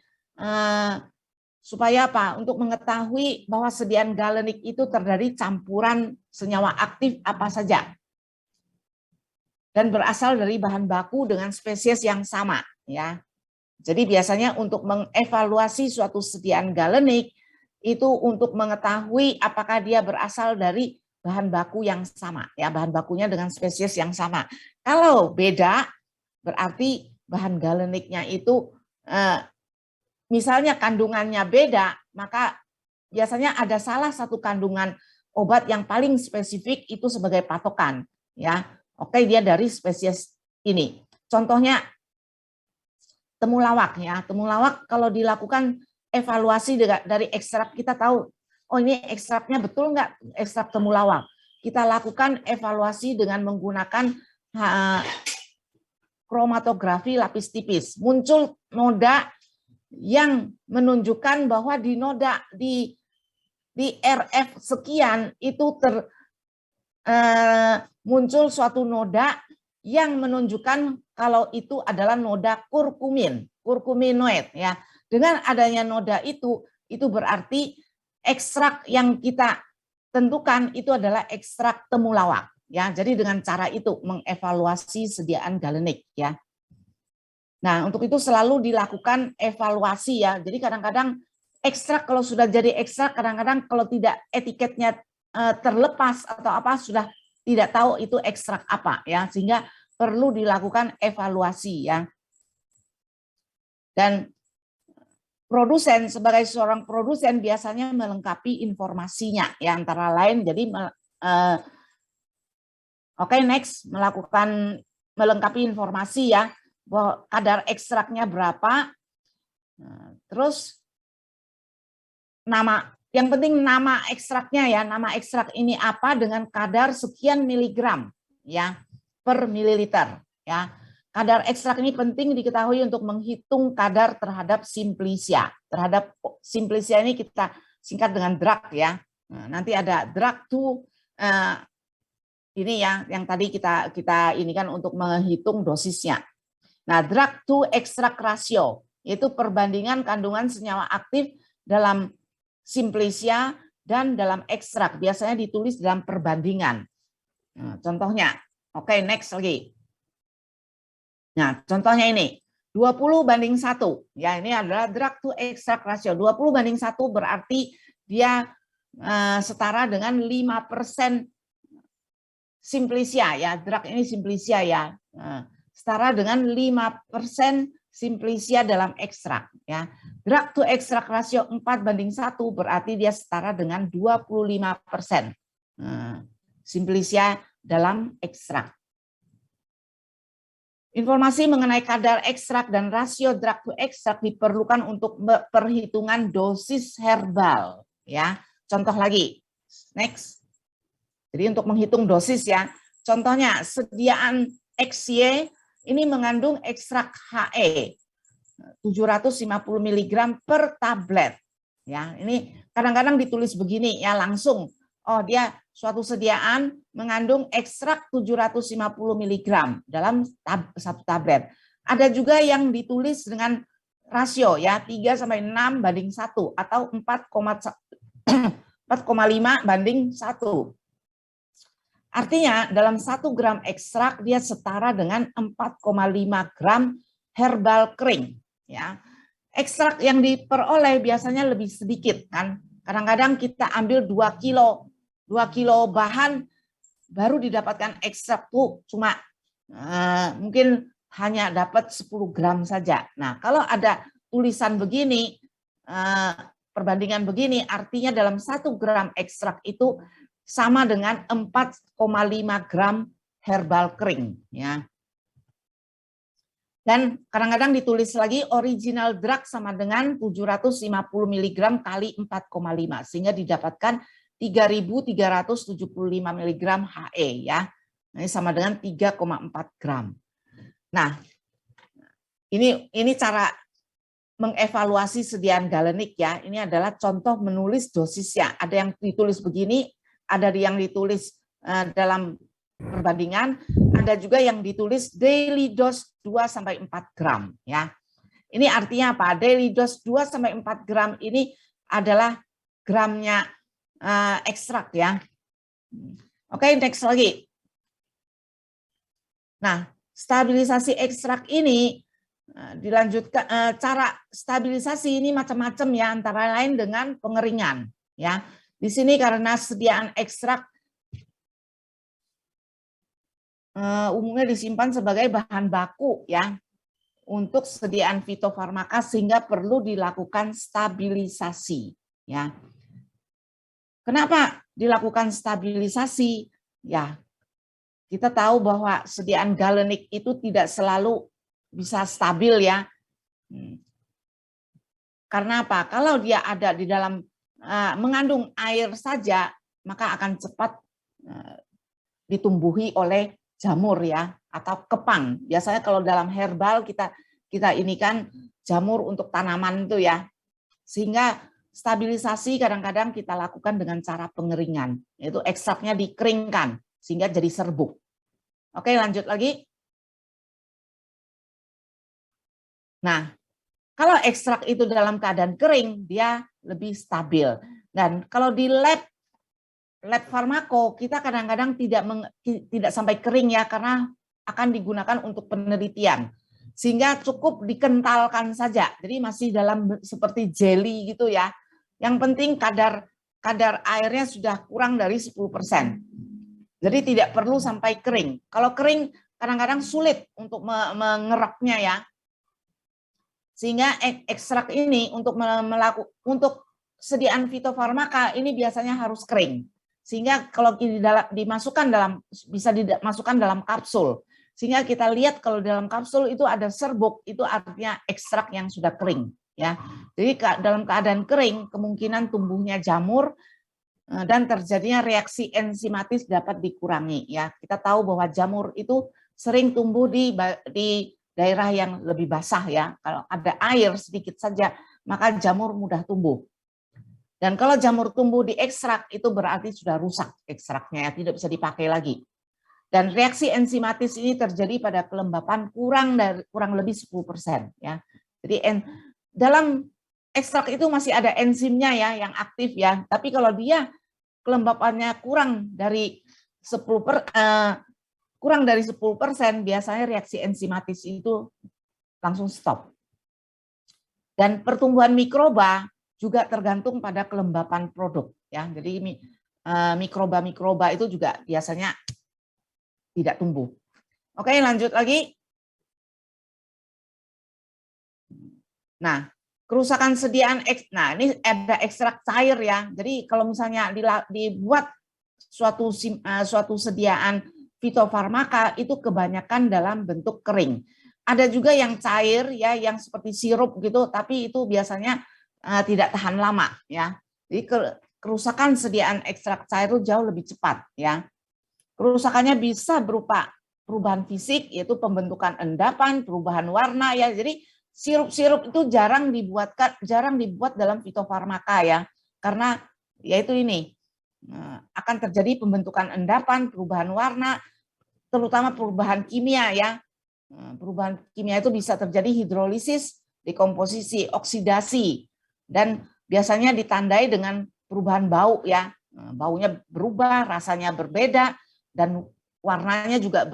supaya apa? Untuk mengetahui bahwa sediaan galenik itu terdiri campuran senyawa aktif apa saja dan berasal dari bahan baku dengan spesies yang sama, ya. Jadi biasanya untuk mengevaluasi suatu sediaan galenik itu untuk mengetahui apakah dia berasal dari bahan baku yang sama, ya, bahan bakunya dengan spesies yang sama. Kalau beda, berarti bahan galeniknya itu misalnya kandungannya beda, maka biasanya ada salah satu kandungan obat yang paling spesifik itu sebagai patokan, ya. Oke, dia dari spesies ini. Contohnya temulawak, ya. Temulawak kalau dilakukan evaluasi dari ekstrak, kita tahu, oh ini ekstraknya betul nggak ekstrak temulawak. Kita lakukan evaluasi dengan menggunakan kromatografi lapis tipis. Muncul noda yang menunjukkan bahwa di noda di RF sekian itu muncul suatu noda yang menunjukkan kalau itu adalah noda kurkuminoid, ya. Dengan adanya noda itu berarti ekstrak yang kita tentukan itu adalah ekstrak temulawak, ya. Jadi dengan cara itu mengevaluasi sediaan galenik, ya. Nah, untuk itu selalu dilakukan evaluasi, ya. Jadi kadang-kadang ekstrak kalau sudah jadi ekstrak, kadang-kadang kalau tidak etiketnya terlepas atau apa sudah tidak tahu itu ekstrak apa, ya. Sehingga perlu dilakukan evaluasi, ya. Dan produsen sebagai seorang produsen biasanya melengkapi informasinya, ya, antara lain. Jadi oke, next, melengkapi informasi, ya, bahwa kadar ekstraknya berapa, terus yang penting nama ekstraknya, ya, nama ekstrak ini apa dengan kadar sekian miligram, ya, per mililiter, ya. Kadar ekstrak ini penting diketahui untuk menghitung kadar terhadap simplicia. Terhadap simplicia ini kita singkat dengan drug, ya. Nah, nanti ada drug to ini, ya, yang tadi kita ini kan untuk menghitung dosisnya. Nah, drug to extract ratio yaitu perbandingan kandungan senyawa aktif dalam simplicia dan dalam ekstrak. Biasanya ditulis dalam perbandingan. Nah, contohnya, oke, next lagi. Nah, contohnya ini 20:1. Ya, ini adalah drug to extract ratio. 20:1 berarti dia setara dengan 5% Simplicia ya, drug ini Simplicia ya. Setara dengan 5% Simplicia dalam ekstrak ya. Drug to extract rasio 4:1 berarti dia setara dengan 25% Simplicia dalam ekstrak. Informasi mengenai kadar ekstrak dan rasio drug to extract diperlukan untuk perhitungan dosis herbal ya. Contoh lagi. Next. Jadi untuk menghitung dosis ya. Contohnya sediaan XY ini mengandung ekstrak HE 750 mg per tablet. Ya, ini kadang-kadang ditulis begini ya langsung. Oh, dia suatu sediaan mengandung ekstrak 750 mg dalam satu tablet. Ada juga yang ditulis dengan rasio ya 3:6:1 atau 4,5:1. Artinya dalam 1 gram ekstrak dia setara dengan 4,5 gram herbal kering ya. Ekstrak yang diperoleh biasanya lebih sedikit kan. Kadang-kadang kita ambil 2 kilo bahan baru didapatkan ekstrak tuh cuma mungkin hanya dapat 10 gram saja. Nah, kalau ada tulisan begini perbandingan begini artinya dalam 1 gram ekstrak itu sama dengan 4,5 gram herbal kering ya. Dan kadang-kadang ditulis lagi original drug sama dengan 750 mg kali 4,5 sehingga didapatkan 3.375 mg HE ya. Ini sama dengan 3,4 gram. Nah, ini cara mengevaluasi sediaan galenik ya. Ini adalah contoh menulis dosisnya. Ada yang ditulis begini, ada yang ditulis dalam perbandingan, ada juga yang ditulis daily dose 2-4 gram ya. Ini artinya apa? Daily dose 2-4 gram ini adalah gramnya ekstrak ya. Oke, next lagi. Nah, stabilisasi ekstrak ini dilanjutkan cara stabilisasi ini macam-macam ya, antara lain dengan pengeringan ya. Di sini karena sediaan ekstrak umumnya disimpan sebagai bahan baku ya untuk sediaan fitofarmaka sehingga perlu dilakukan stabilisasi ya. Kenapa dilakukan stabilisasi? Ya, kita tahu bahwa sediaan galenik itu tidak selalu bisa stabil ya. Karena apa? Kalau dia ada di dalam mengandung air saja, maka akan cepat ditumbuhi oleh jamur ya atau kepang. Biasanya kalau dalam herbal kita ini kan jamur untuk tanaman itu ya. Sehingga stabilisasi kadang-kadang kita lakukan dengan cara pengeringan, yaitu ekstraknya dikeringkan sehingga jadi serbuk. Oke, lanjut lagi. Nah, kalau ekstrak itu dalam keadaan kering, dia lebih stabil. Dan kalau di lab farmako, kita kadang-kadang tidak sampai kering ya, karena akan digunakan untuk penelitian. Sehingga cukup dikentalkan saja. Jadi masih dalam seperti jelly gitu ya. Yang penting kadar airnya sudah kurang dari 10%. Jadi tidak perlu sampai kering. Kalau kering kadang-kadang sulit untuk mengeraknya ya. Sehingga ekstrak ini untuk sediaan fitofarmaka ini biasanya harus kering. Sehingga kalau bisa dimasukkan dalam kapsul. Sehingga kita lihat kalau dalam kapsul itu ada serbuk, itu artinya ekstrak yang sudah kering ya. Jadi dalam keadaan kering kemungkinan tumbuhnya jamur dan terjadinya reaksi enzimatis dapat dikurangi ya. Kita tahu bahwa jamur itu sering tumbuh di daerah yang lebih basah ya. Kalau ada air sedikit saja, maka jamur mudah tumbuh. Dan kalau jamur tumbuh di ekstrak, itu berarti sudah rusak ekstraknya, ya, tidak bisa dipakai lagi. Dan reaksi enzimatis ini terjadi pada kelembapan kurang lebih 10%. Ya. Jadi dalam ekstrak itu masih ada enzimnya ya yang aktif ya. Tapi kalau dia kelembapannya kurang dari 10%, biasanya reaksi enzimatis itu langsung stop. Dan pertumbuhan mikroba juga tergantung pada kelembapan produk ya. Jadi mikroba itu juga biasanya tidak tumbuh. Oke, lanjut lagi. Nah, kerusakan sediaan nah ini ada ekstrak cair ya. Jadi kalau misalnya dibuat suatu sediaan fitofarmaka itu kebanyakan dalam bentuk kering. Ada juga yang cair ya, yang seperti sirup gitu, tapi itu biasanya tidak tahan lama ya. Jadi kerusakan sediaan ekstrak cair itu jauh lebih cepat ya. Kerusakannya bisa berupa perubahan fisik, yaitu pembentukan endapan, perubahan warna ya. Jadi sirup-sirup itu jarang dibuat dalam fitofarmaka ya, karena yaitu ini akan terjadi pembentukan endapan, perubahan warna, terutama perubahan kimia ya. Perubahan kimia itu bisa terjadi hidrolisis, dekomposisi, oksidasi, dan biasanya ditandai dengan perubahan bau ya. Baunya berubah, rasanya berbeda, dan warnanya juga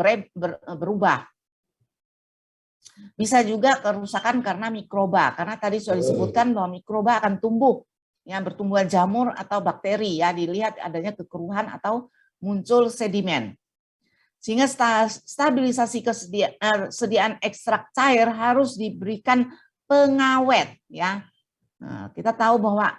berubah. Bisa juga kerusakan karena mikroba, karena tadi sudah disebutkan bahwa mikroba akan tumbuh, yang bertumbuhan jamur atau bakteri ya, dilihat adanya kekeruhan atau muncul sedimen. Sehingga stabilisasi kesediaan ekstrak cair harus diberikan pengawet ya. Nah, kita tahu bahwa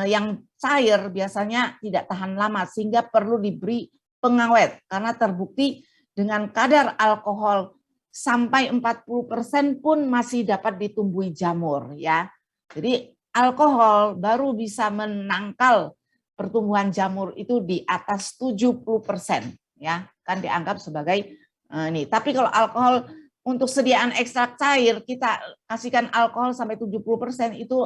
yang cair biasanya tidak tahan lama sehingga perlu diberi pengawet karena terbukti dengan kadar alkohol sampai 40% pun masih dapat ditumbuhi jamur ya. Jadi alkohol baru bisa menangkal pertumbuhan jamur itu di atas 70% ya, kan dianggap sebagai ini. Tapi kalau alkohol untuk sediaan ekstrak cair kita kasihkan alkohol sampai 70% itu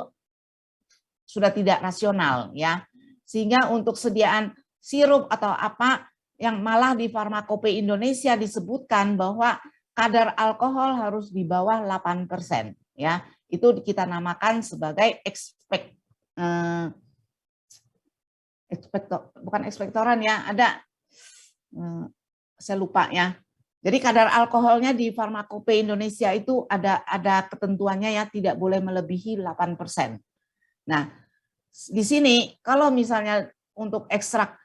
sudah tidak rasional ya. Sehingga untuk sediaan sirup atau apa yang malah di Farmakope Indonesia disebutkan bahwa kadar alkohol harus di bawah 8% ya. Itu kita namakan sebagai bukan ekspektoran ya, ada saya lupa ya. Jadi kadar alkoholnya di Farmakope Indonesia itu ada ketentuannya ya, tidak boleh melebihi 8%. Nah, di sini kalau misalnya untuk ekstrak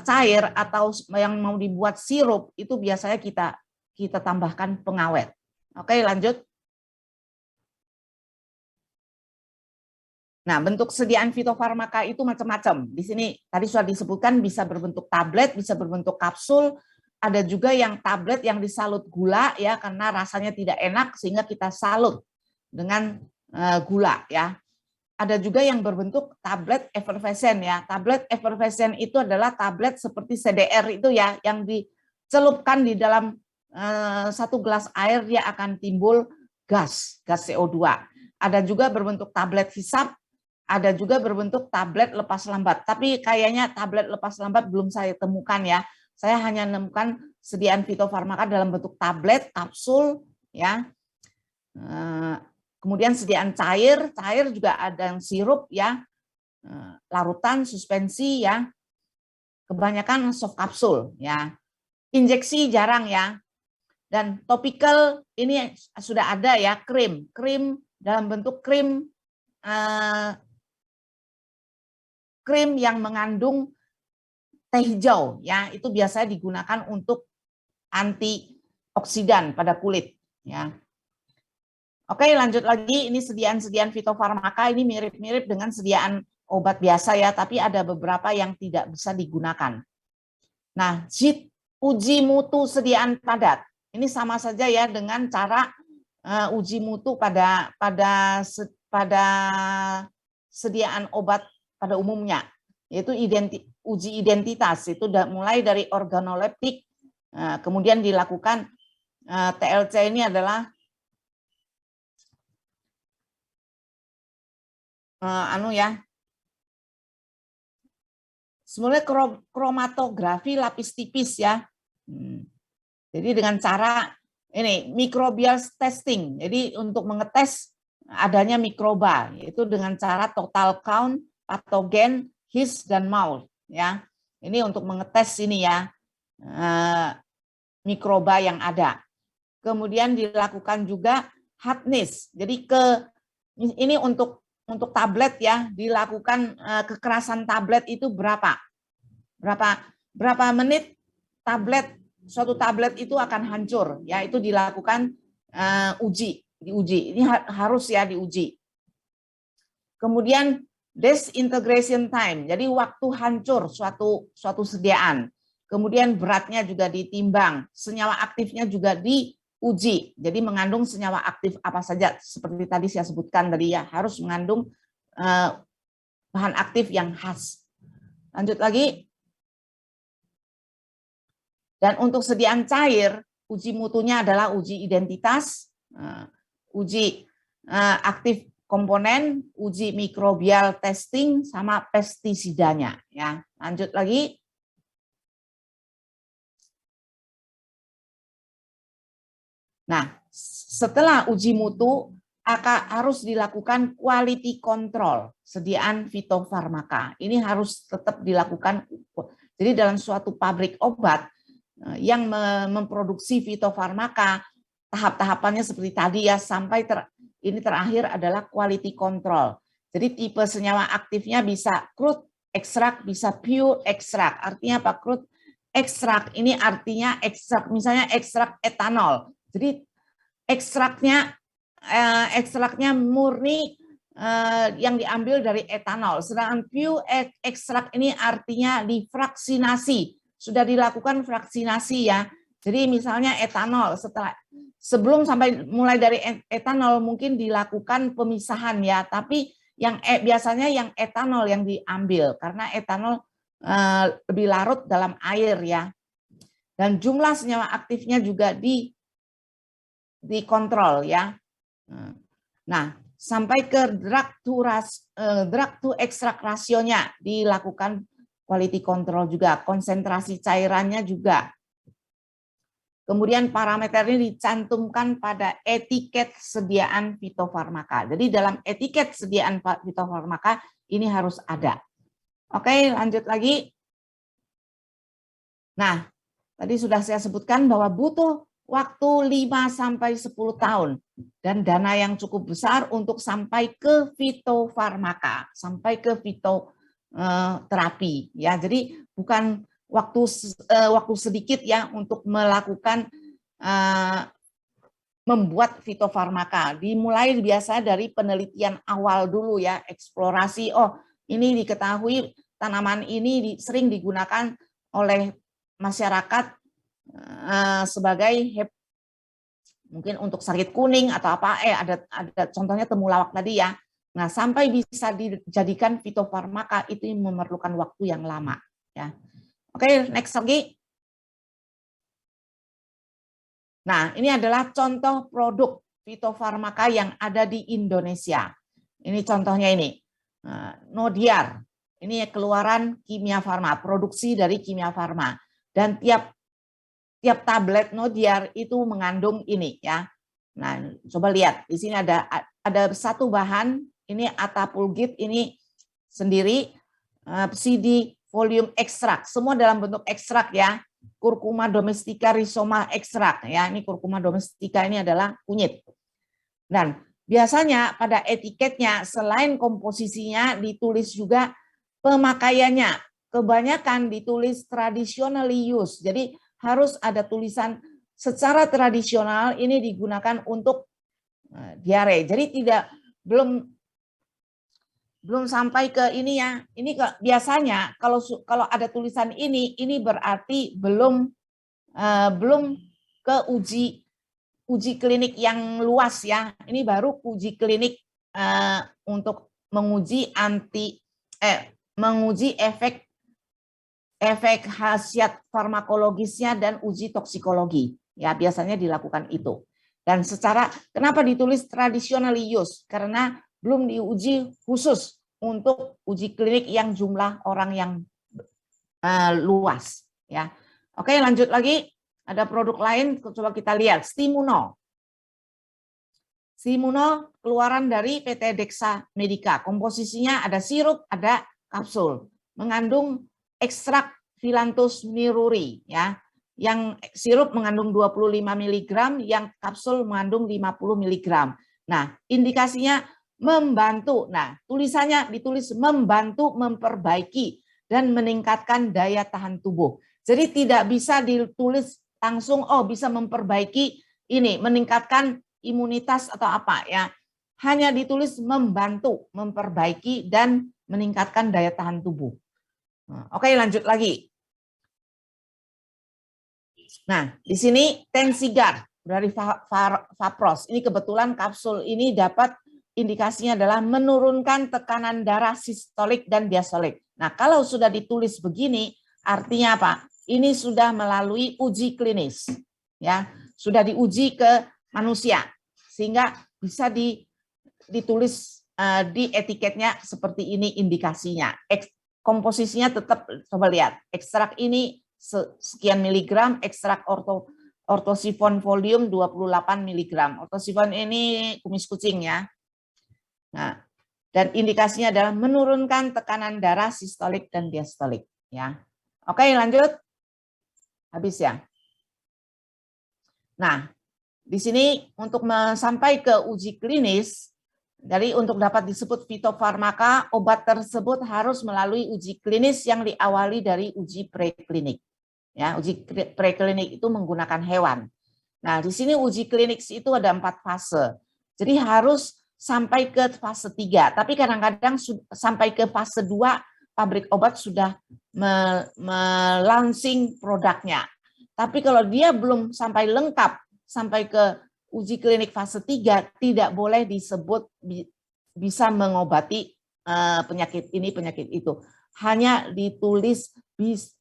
cair atau yang mau dibuat sirup itu biasanya kita tambahkan pengawet. Oke, lanjut. Nah, bentuk sediaan fitofarmaka itu macam-macam. Di sini tadi sudah disebutkan bisa berbentuk tablet, bisa berbentuk kapsul, ada juga yang tablet yang disalut gula ya karena rasanya tidak enak sehingga kita salut dengan gula ya. Ada juga yang berbentuk tablet efervescen ya. Tablet efervescen itu adalah tablet seperti CDR itu ya, yang dicelupkan di dalam satu gelas air dia akan timbul gas CO2. Ada juga berbentuk tablet hisap, ada juga berbentuk tablet lepas lambat. Tapi kayaknya tablet lepas lambat belum saya temukan ya. Saya hanya menemukan sediaan fitofarmaka dalam bentuk tablet, kapsul ya. Kemudian sediaan cair juga ada yang sirup ya, larutan, suspensi ya, kebanyakan soft kapsul ya. Injeksi jarang ya. Dan topical ini sudah ada ya, krim dalam bentuk krim yang mengandung teh hijau ya, itu biasanya digunakan untuk antioksidan pada kulit ya. Oke, lanjut lagi. Ini sediaan fitofarmaka ini mirip-mirip dengan sediaan obat biasa ya, tapi ada beberapa yang tidak bisa digunakan. Nah, uji mutu sediaan padat. Ini sama saja ya dengan cara uji mutu pada sediaan obat pada umumnya, yaitu uji identitas. Itu mulai dari organoleptik, kemudian dilakukan TLC ini adalah sebenarnya kromatografi lapis tipis ya. Jadi dengan cara ini microbial testing. Jadi untuk mengetes adanya mikroba, yaitu dengan cara total count, patogen, his dan mouth ya. Ini untuk mengetes ini ya mikroba yang ada. Kemudian dilakukan juga hardness. Jadi ini untuk tablet ya, dilakukan kekerasan tablet itu berapa menit suatu tablet itu akan hancur, ya itu dilakukan diuji. Ini harus ya diuji. Kemudian disintegration time, jadi waktu hancur suatu sediaan. Kemudian beratnya juga ditimbang, senyawa aktifnya juga diuji. Jadi mengandung senyawa aktif apa saja, seperti tadi saya sebutkan tadi ya, harus mengandung bahan aktif yang khas. Lanjut lagi. Dan untuk sediaan cair, uji mutunya adalah uji identitas, uji aktif komponen, uji mikrobial testing, sama pestisidanya. Ya, lanjut lagi. Nah, setelah uji mutu, harus dilakukan quality control sediaan fitofarmaka. Ini harus tetap dilakukan. Jadi dalam suatu pabrik obat yang memproduksi fitofarmaka, tahap-tahapannya seperti tadi ya, sampai ini terakhir adalah quality control. Jadi tipe senyawa aktifnya bisa crude extract, bisa pure extract. Artinya apa? Crude extract ini artinya ekstrak, misalnya ekstrak etanol. Jadi ekstraknya murni yang diambil dari etanol. Sedangkan pure extract ini artinya difraksinasi. Sudah dilakukan fraksinasi ya. Jadi misalnya etanol, sebelum mulai dari etanol mungkin dilakukan pemisahan ya, tapi biasanya yang etanol yang diambil karena etanol lebih larut dalam air ya. Dan jumlah senyawa aktifnya juga dikontrol ya. Nah, sampai ke drug to extract rasionya dilakukan quality control juga, konsentrasi cairannya juga. Kemudian parameter ini dicantumkan pada etiket sediaan fitofarmaka. Jadi dalam etiket sediaan fitofarmaka ini harus ada. Oke, lanjut lagi. Nah, tadi sudah saya sebutkan bahwa butuh waktu 5-10 tahun dan dana yang cukup besar untuk sampai ke fitofarmaka, sampai ke terapi ya. Jadi bukan waktu sedikit ya untuk melakukan membuat fitofarmaka. Dimulai biasa dari penelitian awal dulu ya, eksplorasi. Oh, ini diketahui tanaman ini sering digunakan oleh masyarakat sebagai mungkin untuk sakit kuning atau apa, ada contohnya temulawak tadi ya. Nah, sampai bisa dijadikan fitofarmaka itu memerlukan waktu yang lama ya. Oke, next lagi. Nah, ini adalah contoh produk fitofarmaka yang ada di Indonesia. Ini contohnya ini. Nodiar. Ini keluaran Kimia Farma, produksi dari Kimia Farma. Dan tiap tablet Nodiar itu mengandung ini ya. Nah, coba lihat di sini ada satu bahan, ini Atapulgit ini sendiri, CD volume ekstrak, semua dalam bentuk ekstrak ya. Curcuma domestica rhizoma ekstrak ya. Ini curcuma domestica ini adalah kunyit. Dan biasanya pada etiketnya selain komposisinya ditulis juga pemakaiannya. Kebanyakan ditulis traditionally used. Jadi harus ada tulisan secara tradisional ini digunakan untuk diare. Jadi belum sampai ke ini ya. Ini biasanya kalau ada tulisan ini berarti belum ke uji klinik yang luas ya. Ini baru uji klinik untuk menguji efek khasiat farmakologisnya dan uji toksikologi. Ya, biasanya dilakukan itu. Dan kenapa ditulis traditionally use? Karena belum diuji khusus untuk uji klinik yang jumlah orang yang luas. Ya, oke, lanjut lagi. Ada produk lain, coba kita lihat. Stimuno. Stimuno keluaran dari PT Dexa Medica. Komposisinya ada sirup, ada kapsul. Mengandung ekstrak Phyllanthus miruri ya. Yang sirup mengandung 25 mg, yang kapsul mengandung 50 mg. Nah, indikasinya membantu. Nah, tulisannya ditulis membantu memperbaiki dan meningkatkan daya tahan tubuh. Jadi tidak bisa ditulis langsung, oh bisa memperbaiki ini, meningkatkan imunitas atau apa ya. Hanya ditulis membantu, memperbaiki, dan meningkatkan daya tahan tubuh. Oke, lanjut lagi. Nah, di sini Tensigar dari Vapros. Ini kebetulan kapsul ini dapat indikasinya adalah menurunkan tekanan darah sistolik dan diastolik. Nah, kalau sudah ditulis begini, artinya apa? Ini sudah melalui uji klinis, ya, sudah diuji ke manusia, sehingga bisa ditulis di etiketnya seperti ini indikasinya. Komposisinya tetap, coba lihat, ekstrak ini sekian miligram, ekstrak ortosifon volume 28 miligram. Ortosifon ini kumis kucing ya. Nah, dan indikasinya adalah menurunkan tekanan darah sistolik dan diastolik ya. Oke, lanjut. Habis ya. Nah, di sini untuk sampai ke uji klinis, jadi untuk dapat disebut fitofarmaka, obat tersebut harus melalui uji klinis yang diawali dari uji preklinik. Ya, uji preklinik itu menggunakan hewan. Nah, di sini uji klinik itu ada 4 fase. Jadi harus sampai ke fase 3, tapi kadang-kadang sampai ke fase 2 pabrik obat sudah melaunching produknya. Tapi kalau dia belum sampai lengkap, sampai ke uji klinik fase 3, tidak boleh disebut bisa mengobati penyakit ini, penyakit itu. Hanya ditulis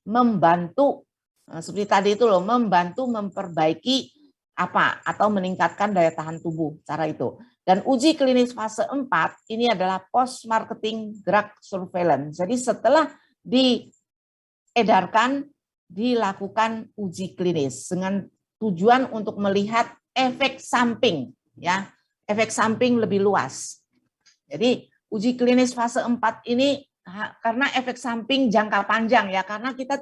membantu, seperti tadi itu loh, membantu memperbaiki apa atau meningkatkan daya tahan tubuh, cara itu. Dan uji klinis fase 4 ini adalah post marketing drug surveillance. Jadi setelah diedarkan dilakukan uji klinis dengan tujuan untuk melihat efek samping ya, efek samping lebih luas. Jadi uji klinis fase 4 ini karena efek samping jangka panjang ya, karena kita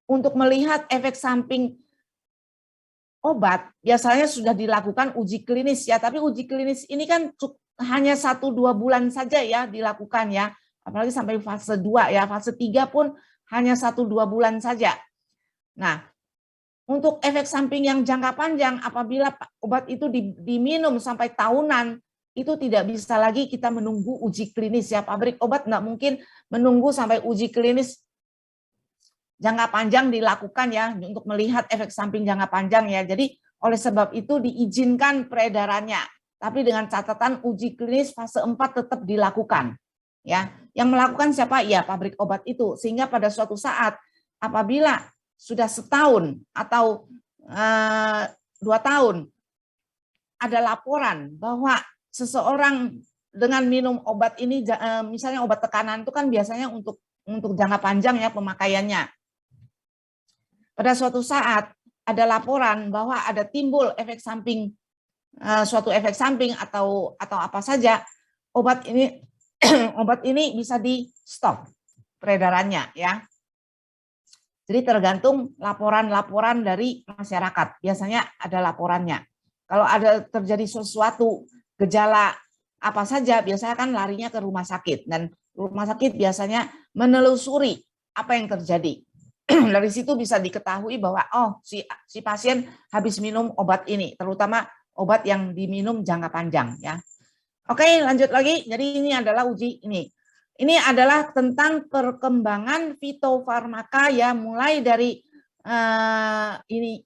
untuk melihat efek samping obat biasanya sudah dilakukan uji klinis ya, tapi uji klinis ini kan hanya 1-2 bulan saja ya dilakukan ya, apalagi sampai fase 2 ya, fase 3 pun hanya 1-2 bulan saja. Nah, untuk efek samping yang jangka panjang, apabila obat itu diminum sampai tahunan, itu tidak bisa lagi kita menunggu uji klinis ya, pabrik obat nggak mungkin menunggu sampai uji klinis jangka panjang dilakukan ya untuk melihat efek samping jangka panjang ya. Jadi oleh sebab itu diizinkan peredarannya, tapi dengan catatan uji klinis fase 4 tetap dilakukan. Ya, yang melakukan siapa? Ya pabrik obat itu. Sehingga pada suatu saat apabila sudah setahun atau 2 tahun ada laporan bahwa seseorang dengan minum obat ini, misalnya obat tekanan itu kan biasanya untuk jangka panjang ya pemakaiannya. Pada suatu saat ada laporan bahwa ada timbul efek samping, suatu efek samping atau apa saja, obat ini obat ini bisa di stop peredarannya ya. Jadi tergantung laporan-laporan dari masyarakat. Biasanya ada laporannya. Kalau ada terjadi sesuatu gejala apa saja, biasanya kan larinya ke rumah sakit, dan rumah sakit biasanya menelusuri apa yang terjadi. Dari situ bisa diketahui bahwa oh si pasien habis minum obat ini, terutama obat yang diminum jangka panjang ya. Oke, lanjut lagi. Jadi ini adalah uji ini. Ini adalah tentang perkembangan fitofarmaka ya, mulai dari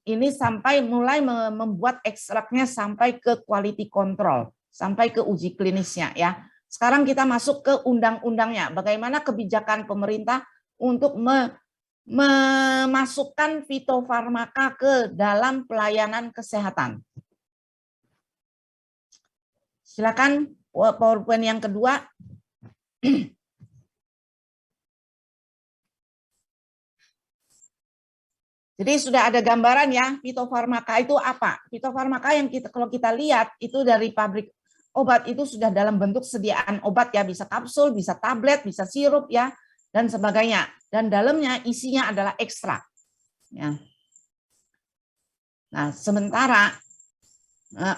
ini sampai mulai membuat ekstraknya sampai ke quality control, sampai ke uji klinisnya ya. Sekarang kita masuk ke undang-undangnya. Bagaimana kebijakan pemerintah untuk memasukkan fitofarmaka ke dalam pelayanan kesehatan. Silakan PowerPoint yang kedua. Jadi sudah ada gambaran ya, fitofarmaka itu apa? Fitofarmaka yang kalau kita lihat itu dari pabrik obat itu sudah dalam bentuk sediaan obat ya, bisa kapsul, bisa tablet, bisa sirup ya, dan sebagainya. Dan dalamnya isinya adalah ekstrak. Ya. Nah, sementara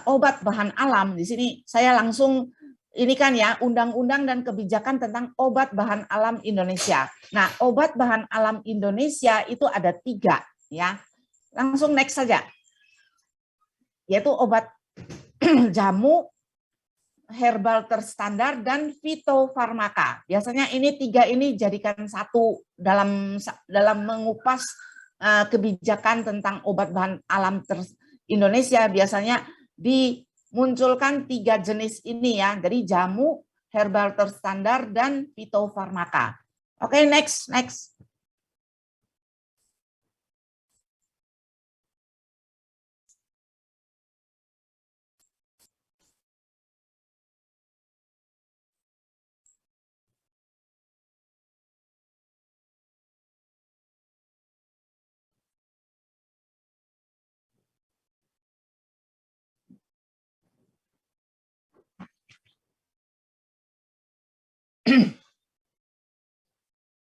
obat bahan alam di sini saya langsung ini kan ya, undang-undang dan kebijakan tentang obat bahan alam Indonesia. Nah, obat bahan alam Indonesia itu ada 3 ya. Langsung next saja. Yaitu obat jamu, herbal terstandar, dan fitofarmaka. Biasanya ini 3 ini jadikan satu dalam mengupas kebijakan tentang obat bahan alam Indonesia. Biasanya dimunculkan 3 jenis ini ya, dari jamu, herbal terstandar, dan fitofarmaka. Oke, next.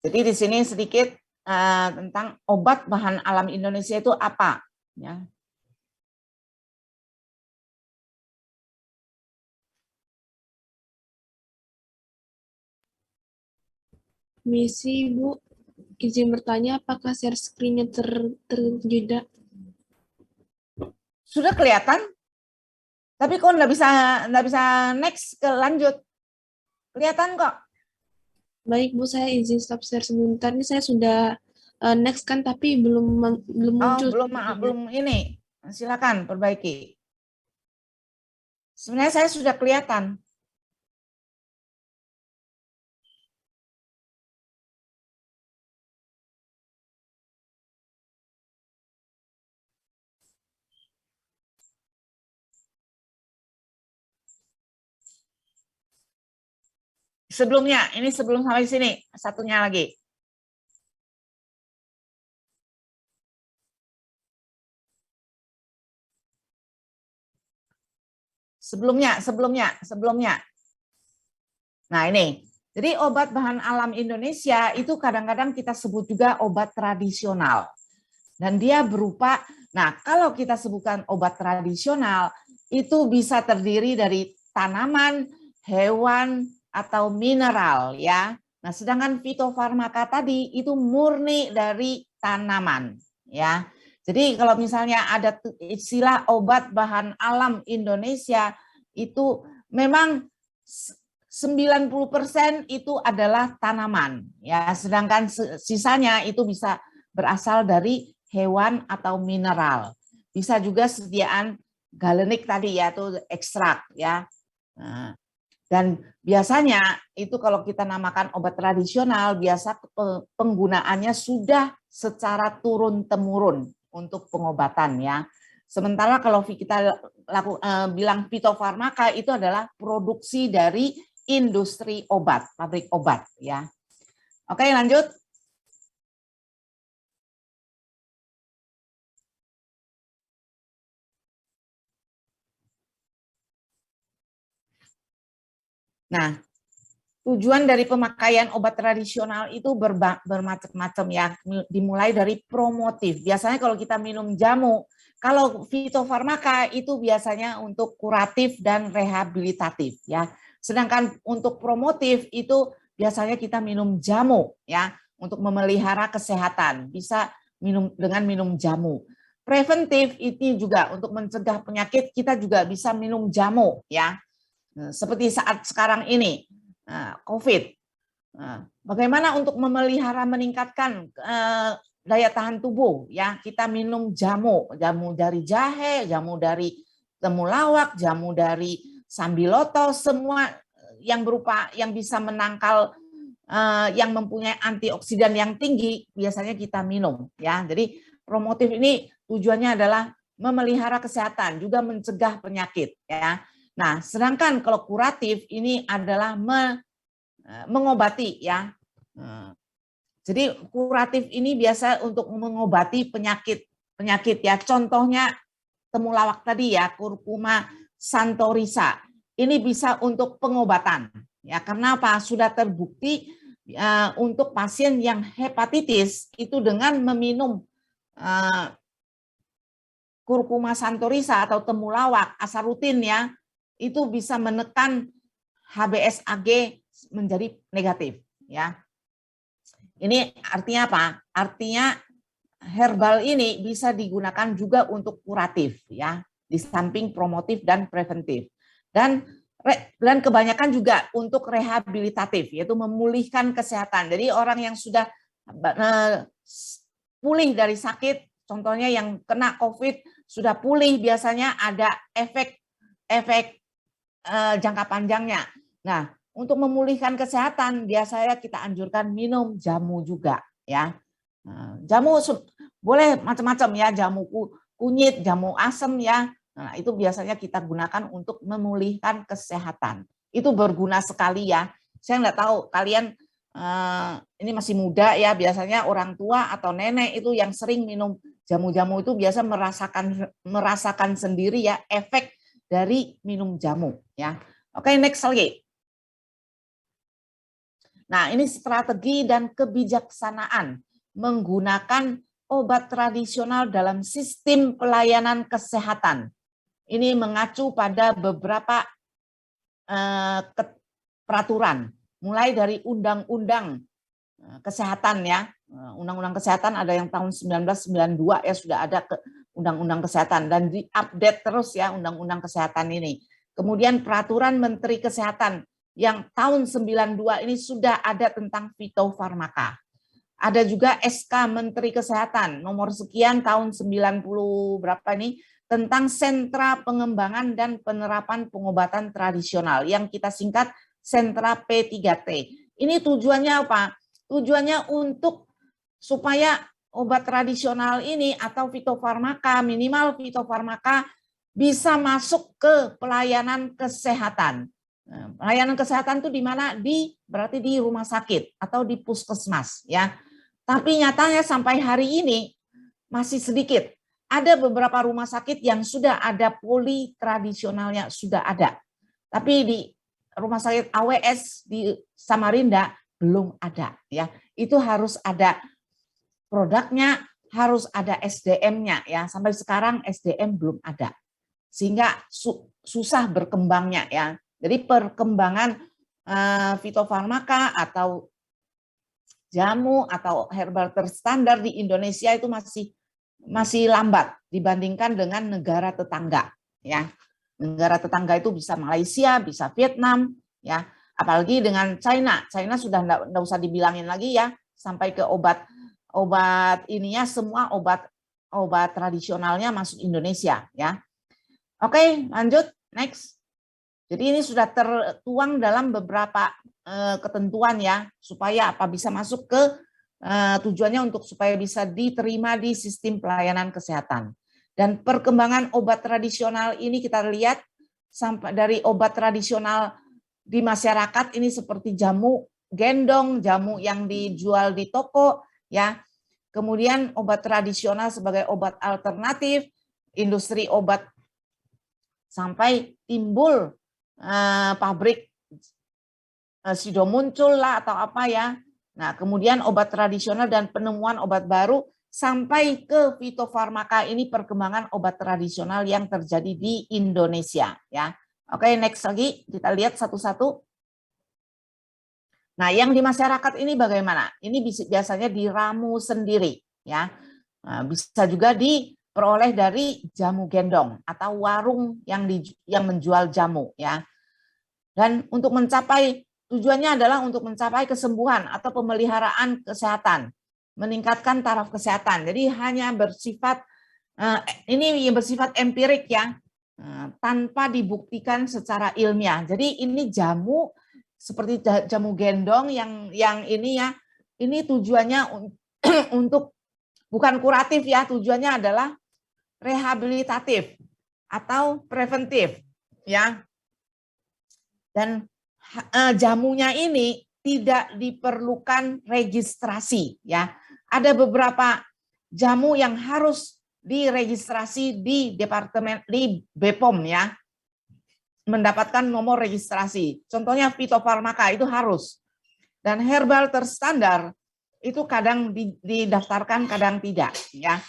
Jadi di sini sedikit tentang obat bahan alam Indonesia itu apa ya. Misi, Bu, izin bertanya apakah share screen-nya terjeda? Sudah kelihatan? Tapi kok nggak bisa next ke lanjut? Kelihatan kok. Baik, Bu, saya izin stop share sebentar. Ini saya sudah next kan, tapi belum muncul. Belum ini. Silakan perbaiki. Sebenarnya saya sudah kelihatan. Sebelumnya, ini sebelum sampai sini, satunya lagi. Sebelumnya. Nah ini, jadi obat bahan alam Indonesia itu kadang-kadang kita sebut juga obat tradisional. Dan dia berupa, nah kalau kita sebutkan obat tradisional, itu bisa terdiri dari tanaman, hewan, atau mineral ya. Nah sedangkan fitofarmaka tadi itu murni dari tanaman ya. Jadi kalau misalnya ada istilah obat bahan alam Indonesia, itu memang 90% itu adalah tanaman ya, sedangkan sisanya itu bisa berasal dari hewan atau mineral. Bisa juga sediaan galenik tadi ya, itu ekstrak ya. Nah, dan biasanya itu kalau kita namakan obat tradisional, biasa penggunaannya sudah secara turun-temurun untuk pengobatan ya. Sementara kalau kita bilang fitofarmaka itu adalah produksi dari industri obat, pabrik obat ya. Oke, lanjut. Nah, tujuan dari pemakaian obat tradisional itu bermacam-macam ya, dimulai dari promotif. Biasanya kalau kita minum jamu, kalau fitofarmaka itu biasanya untuk kuratif dan rehabilitatif ya. Sedangkan untuk promotif itu biasanya kita minum jamu ya, untuk memelihara kesehatan, bisa minum jamu. Preventif itu juga untuk mencegah penyakit, kita juga bisa minum jamu ya. Seperti saat sekarang ini, COVID. Bagaimana untuk memelihara, meningkatkan daya tahan tubuh? Ya, kita minum jamu dari jahe, jamu dari temulawak, jamu dari sambiloto, semua yang berupa yang bisa menangkal, yang mempunyai antioksidan yang tinggi, biasanya kita minum. Ya, jadi promotif ini tujuannya adalah memelihara kesehatan, juga mencegah penyakit. Ya. Nah, sedangkan kalau kuratif ini adalah mengobati ya. Jadi kuratif ini biasa untuk mengobati penyakit ya. Contohnya temulawak tadi ya, Curcuma santorisa. Ini bisa untuk pengobatan ya. Karena apa? Sudah terbukti untuk pasien yang hepatitis itu dengan meminum Curcuma santorisa atau temulawak asal rutin ya, itu bisa menekan HBsAg menjadi negatif, ya. Ini artinya apa? Artinya herbal ini bisa digunakan juga untuk kuratif, ya, di samping promotif dan preventif. Dan kebanyakan juga untuk rehabilitatif, yaitu memulihkan kesehatan. Jadi orang yang sudah pulih dari sakit, contohnya yang kena COVID sudah pulih, biasanya ada efek jangka panjangnya. Nah, untuk memulihkan kesehatan biasanya kita anjurkan minum jamu juga, ya. Jamu boleh macam-macam ya, jamu kunyit, jamu asem ya. Nah, itu biasanya kita gunakan untuk memulihkan kesehatan. Itu berguna sekali ya. Saya nggak tahu kalian ini masih muda ya, biasanya orang tua atau nenek itu yang sering minum jamu-jamu itu biasa merasakan sendiri ya efek dari minum jamu ya. Oke, next lagi. Nah, ini strategi dan kebijaksanaan menggunakan obat tradisional dalam sistem pelayanan kesehatan. Ini mengacu pada beberapa peraturan, mulai dari undang-undang kesehatan ya. Undang-undang kesehatan ada yang tahun 1992 ya, sudah ada undang-undang kesehatan dan diupdate terus ya undang-undang kesehatan ini. Kemudian peraturan Menteri Kesehatan yang tahun 92 ini sudah ada tentang fitofarmaka. Ada juga SK Menteri Kesehatan nomor sekian tahun 90 berapa ini tentang sentra pengembangan dan penerapan pengobatan tradisional yang kita singkat sentra P3T. Ini tujuannya apa? Tujuannya untuk supaya obat tradisional ini atau fitofarmaka, minimal fitofarmaka bisa masuk ke pelayanan kesehatan. Pelayanan kesehatan itu di mana? Berarti di rumah sakit atau di puskesmas ya. Tapi nyatanya sampai hari ini masih sedikit. Ada beberapa rumah sakit yang sudah ada poli tradisionalnya, sudah ada. Tapi di rumah sakit AWS di Samarinda belum ada ya. Itu harus ada produknya, harus ada SDM-nya ya. Sampai sekarang SDM belum ada. Sehingga susah berkembangnya ya. Jadi perkembangan fitofarmaka atau jamu atau herbal terstandar di Indonesia itu masih lambat dibandingkan dengan negara tetangga ya. Negara tetangga itu bisa Malaysia, bisa Vietnam ya. Apalagi dengan China. China sudah enggak usah dibilangin lagi ya, sampai ke obat ininya semua obat tradisionalnya masuk Indonesia ya. Oke, lanjut next. Jadi ini sudah tertuang dalam beberapa ketentuan ya, supaya apa bisa masuk ke tujuannya untuk supaya bisa diterima di sistem pelayanan kesehatan. Dan perkembangan obat tradisional ini kita lihat sampai dari obat tradisional di masyarakat ini seperti jamu gendong, jamu yang dijual di toko ya. Kemudian obat tradisional sebagai obat alternatif, industri obat sampai timbul pabrik sido muncul lah atau apa ya. Nah, kemudian obat tradisional dan penemuan obat baru sampai ke fitofarmaka ini perkembangan obat tradisional yang terjadi di Indonesia ya. Oke, next lagi kita lihat satu-satu. Nah, yang di masyarakat ini bagaimana? Ini biasanya diramu sendiri ya. Nah, bisa juga diperoleh dari jamu gendong atau warung yang menjual jamu ya. Dan untuk mencapai tujuannya adalah untuk mencapai kesembuhan atau pemeliharaan kesehatan, meningkatkan taraf kesehatan. Jadi hanya bersifat ini yang bersifat empirik ya, tanpa dibuktikan secara ilmiah. Jadi ini jamu seperti jamu gendong yang ini ya, ini tujuannya untuk bukan kuratif ya, tujuannya adalah rehabilitatif atau preventif ya. Dan jamunya ini tidak diperlukan registrasi ya. Ada beberapa jamu yang harus diregistrasi di departemen di BPOM ya. Mendapatkan nomor registrasi. Contohnya fitofarmaka itu harus. Dan herbal terstandar itu kadang didaftarkan, kadang tidak ya.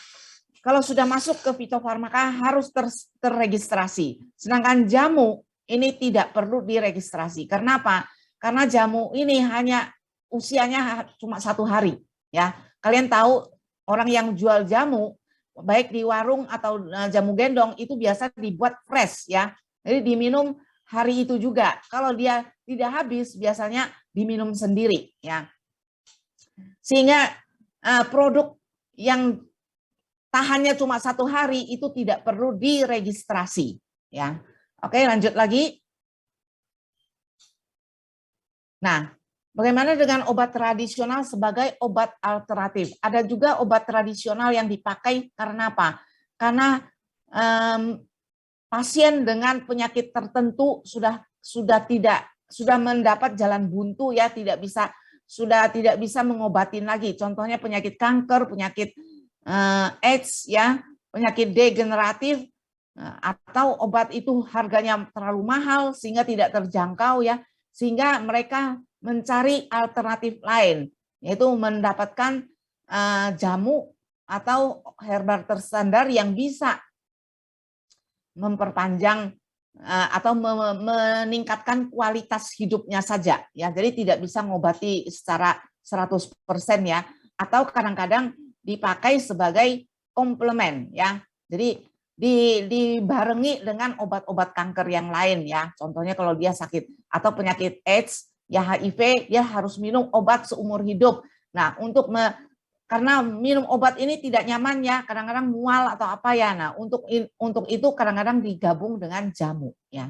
Kalau sudah masuk ke fitofarmaka harus terregistrasi. Sedangkan jamu ini tidak perlu diregistrasi. Karena apa? Karena jamu ini hanya usianya cuma 1 hari. Ya, kalian tahu orang yang jual jamu, baik di warung atau jamu gendong itu biasa dibuat fresh ya. Jadi diminum hari itu juga. Kalau dia tidak habis, biasanya diminum sendiri ya. Sehingga produk yang tahannya cuma 1 hari itu tidak perlu diregistrasi ya. Oke, lanjut lagi. Nah, bagaimana dengan obat tradisional sebagai obat alternatif? Ada juga obat tradisional yang dipakai karena apa? Karena pasien dengan penyakit tertentu sudah mendapat jalan buntu ya, sudah tidak bisa mengobatin lagi. Contohnya penyakit kanker, penyakit AIDS ya, penyakit degeneratif, atau obat itu harganya terlalu mahal sehingga tidak terjangkau ya, sehingga mereka mencari alternatif lain, yaitu mendapatkan jamu atau herbal terstandar yang bisa memperpanjang atau meningkatkan kualitas hidupnya saja ya. Jadi tidak bisa mengobati secara 100% ya, atau kadang-kadang dipakai sebagai komplement ya. Jadi dibarengi dengan obat-obat kanker yang lain ya. Contohnya kalau dia sakit atau penyakit AIDS ya, HIV, dia harus minum obat seumur hidup. Nah, karena minum obat ini tidak nyaman ya, kadang-kadang mual atau apa ya. Nah, untuk itu kadang-kadang digabung dengan jamu ya.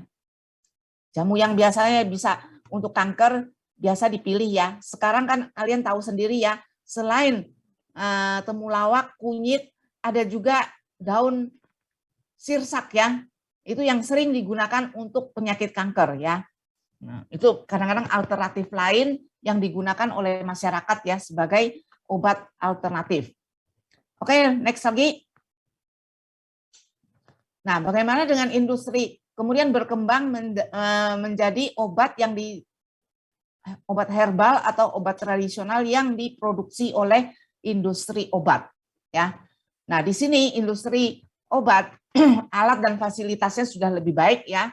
Jamu yang biasanya bisa untuk kanker biasa dipilih ya. Sekarang kan kalian tahu sendiri ya, selain temulawak, kunyit, ada juga daun sirsak ya. Itu yang sering digunakan untuk penyakit kanker ya. Nah, itu kadang-kadang alternatif lain yang digunakan oleh masyarakat ya sebagai obat alternatif. Oke, next lagi. Nah, bagaimana dengan industri? Kemudian berkembang menjadi obat obat herbal atau obat tradisional yang diproduksi oleh industri obat ya. Nah, di sini industri obat alat dan fasilitasnya sudah lebih baik ya,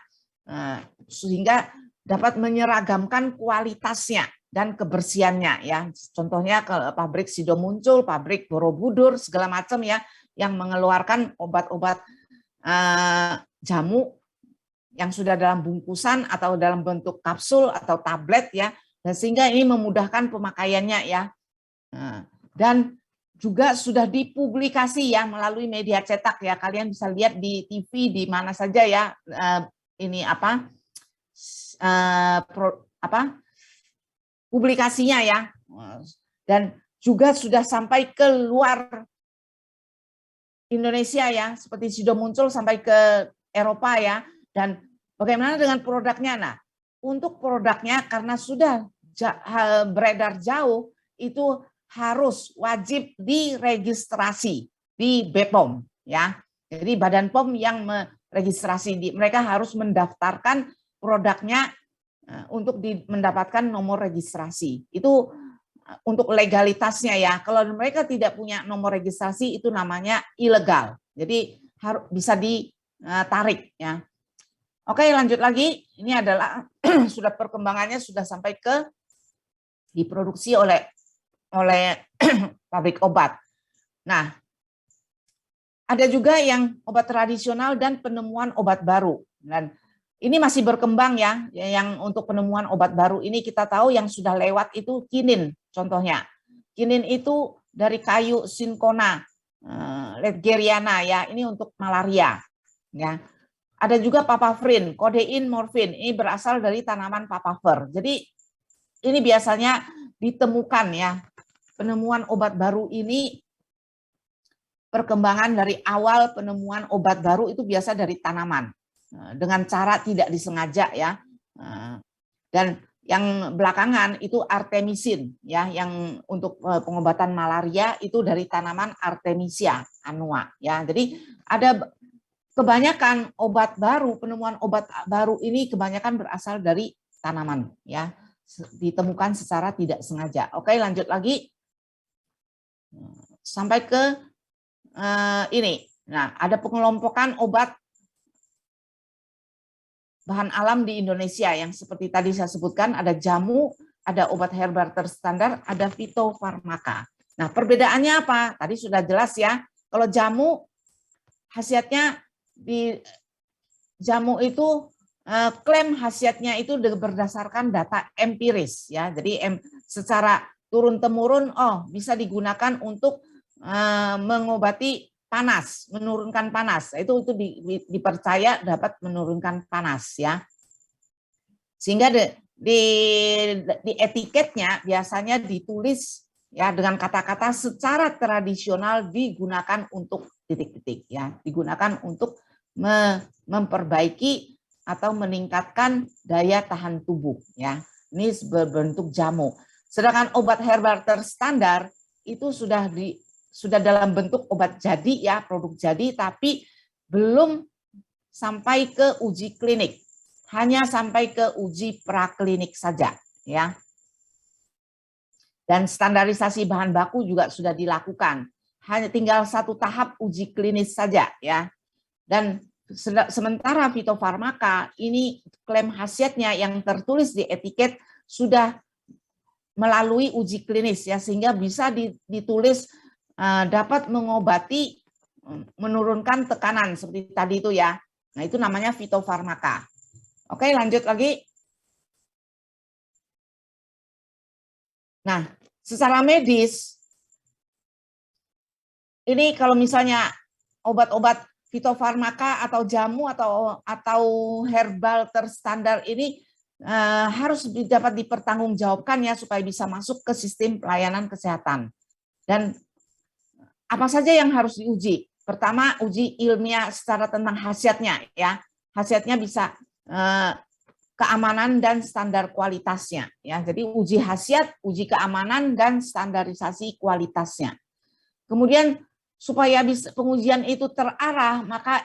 sehingga dapat menyeragamkan kualitasnya dan kebersihannya ya. Contohnya ke pabrik Sido muncul, pabrik Borobudur segala macam ya, yang mengeluarkan obat-obat jamu yang sudah dalam bungkusan atau dalam bentuk kapsul atau tablet ya, dan sehingga ini memudahkan pemakaiannya ya. Dan juga sudah dipublikasi ya melalui media cetak ya, kalian bisa lihat di TV di mana saja ya, ini publikasinya ya, dan juga sudah sampai ke luar Indonesia ya, seperti sudah muncul sampai ke Eropa ya. Dan bagaimana dengan produknya? Nah, untuk produknya karena sudah beredar jauh, itu harus wajib diregistrasi di BPOM ya. Jadi Badan POM yang meregistrasi, mereka harus mendaftarkan produknya untuk mendapatkan nomor registrasi. Itu untuk legalitasnya ya. Kalau mereka tidak punya nomor registrasi itu namanya ilegal. Jadi harus bisa ditarik ya. Oke, lanjut lagi. Ini adalah sudah perkembangannya sudah sampai ke diproduksi oleh pabrik obat. Nah, ada juga yang obat tradisional dan penemuan obat baru. Dan ini masih berkembang ya, yang untuk penemuan obat baru ini kita tahu yang sudah lewat itu kinin contohnya. Kinin itu dari kayu Cinchona ledgeriana ya, ini untuk malaria ya. Ada juga papaver, kodein, morfin, ini berasal dari tanaman papaver. Jadi ini biasanya ditemukan ya, penemuan obat baru ini, perkembangan dari awal penemuan obat baru itu biasa dari tanaman dengan cara tidak disengaja ya. Dan yang belakangan itu artemisin ya, yang untuk pengobatan malaria itu dari tanaman Artemisia annua ya. Jadi ada kebanyakan obat baru, penemuan obat baru ini kebanyakan berasal dari tanaman ya, ditemukan secara tidak sengaja. Oke, lanjut lagi sampai ke ini. Nah, ada pengelompokan obat bahan alam di Indonesia yang seperti tadi saya sebutkan, ada jamu, ada obat herbal terstandar, ada fitofarmaka. Nah, perbedaannya apa? Tadi sudah jelas ya. Kalau jamu khasiatnya di jamu itu klaim khasiatnya itu berdasarkan data empiris ya. Jadi secara turun temurun bisa digunakan untuk mengobati panas, menurunkan panas. Itu dipercaya dapat menurunkan panas ya. Sehingga di etiketnya biasanya ditulis ya dengan kata-kata secara tradisional digunakan untuk titik-titik ya, digunakan untuk memperbaiki atau meningkatkan daya tahan tubuh ya. Ini berbentuk jamu. Sedangkan obat herbal terstandar itu sudah dalam bentuk obat jadi ya, produk jadi, tapi belum sampai ke uji klinik. Hanya sampai ke uji praklinik saja ya. Dan standarisasi bahan baku juga sudah dilakukan. Hanya tinggal satu tahap uji klinis saja ya. Dan sementara fitofarmaka ini klaim khasiatnya yang tertulis di etiket sudah melalui uji klinis ya, sehingga bisa ditulis dapat mengobati, menurunkan tekanan seperti tadi itu ya. Nah, itu namanya fitofarmaka. Oke, lanjut lagi. Nah, secara medis ini kalau misalnya obat-obat fitofarmaka atau jamu atau herbal terstandar ini harus dapat dipertanggungjawabkan ya supaya bisa masuk ke sistem pelayanan kesehatan. Dan apa saja yang harus diuji? Pertama, uji ilmiah secara tentang khasiatnya ya. Khasiatnya bisa keamanan dan standar kualitasnya ya. Jadi uji khasiat, uji keamanan dan standarisasi kualitasnya. Kemudian supaya bisa pengujian itu terarah, maka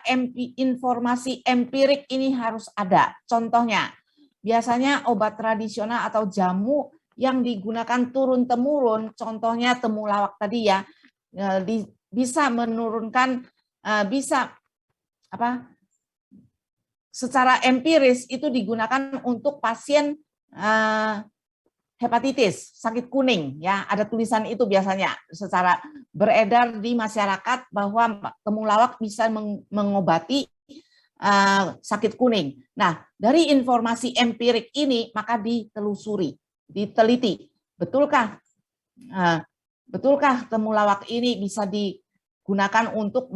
informasi empirik ini harus ada. Contohnya, biasanya obat tradisional atau jamu yang digunakan turun-temurun, contohnya temulawak tadi ya, bisa menurunkan, secara empiris itu digunakan untuk pasien hepatitis, sakit kuning ya, ada tulisan itu biasanya secara beredar di masyarakat bahwa temulawak bisa mengobati sakit kuning. Nah, dari informasi empirik ini maka ditelusuri, diteliti, betulkah temulawak ini bisa digunakan untuk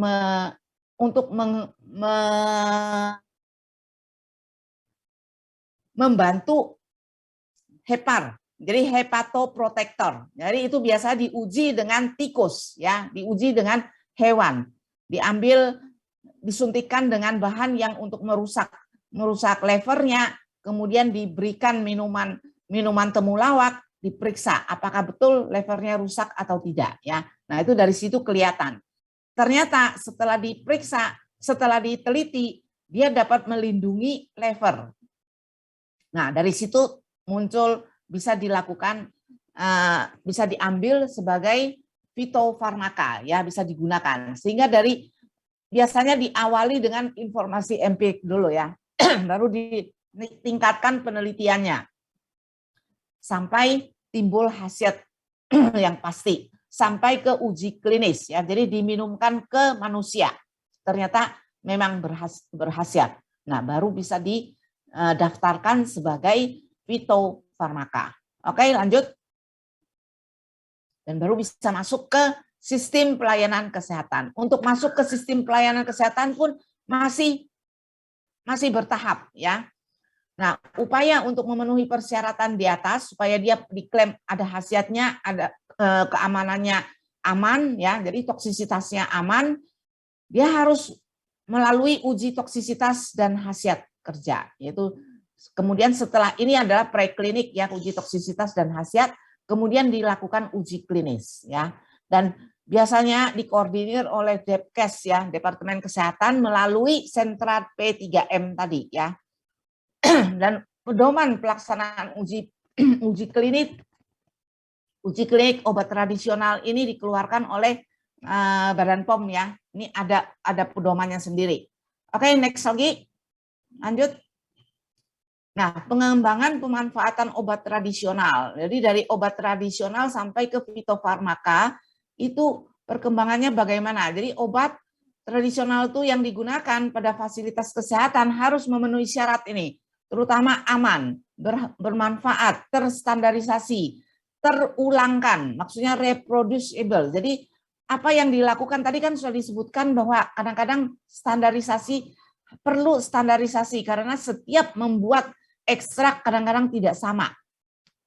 membantu hepar. Jadi hepatoprotektor. Jadi itu biasa diuji dengan tikus ya, diuji dengan hewan. Disuntikan dengan bahan yang untuk merusak levernya, kemudian diberikan minuman temulawak, diperiksa apakah betul levernya rusak atau tidak ya. Nah, itu dari situ kelihatan. Ternyata setelah diperiksa, setelah diteliti, dia dapat melindungi lever. Nah, dari situ muncul bisa dilakukan, bisa diambil sebagai fitofarmaka ya, bisa digunakan. Sehingga biasanya diawali dengan informasi empirik dulu ya, baru ditingkatkan penelitiannya sampai timbul khasiat yang pasti, sampai ke uji klinis ya. Jadi diminumkan ke manusia, ternyata memang berkhasiat. Nah, baru bisa didaftarkan sebagai fitofarmaka. Oke, lanjut. Dan baru bisa masuk ke sistem pelayanan kesehatan. Untuk masuk ke sistem pelayanan kesehatan pun masih bertahap ya. Nah, upaya untuk memenuhi persyaratan di atas supaya dia diklaim ada khasiatnya, ada keamanannya aman ya. Jadi toksisitasnya aman, dia harus melalui uji toksisitas dan khasiat kerja, yaitu kemudian setelah ini adalah preklinik ya, uji toksisitas dan khasiat, kemudian dilakukan uji klinis ya. Dan biasanya dikoordinir oleh Depkes ya, Departemen Kesehatan melalui sentra P3M tadi ya. Dan pedoman pelaksanaan uji klinik obat tradisional ini dikeluarkan oleh Badan POM ya. Ini ada pedomannya sendiri. Oke, next lagi. Lanjut. Nah, pengembangan pemanfaatan obat tradisional. Jadi dari obat tradisional sampai ke fitofarmaka, itu perkembangannya bagaimana? Jadi obat tradisional itu yang digunakan pada fasilitas kesehatan harus memenuhi syarat ini, terutama aman, bermanfaat, terstandarisasi, terulangkan, maksudnya reproducible. Jadi apa yang dilakukan tadi kan sudah disebutkan bahwa kadang-kadang perlu standarisasi karena setiap membuat ekstrak kadang-kadang tidak sama,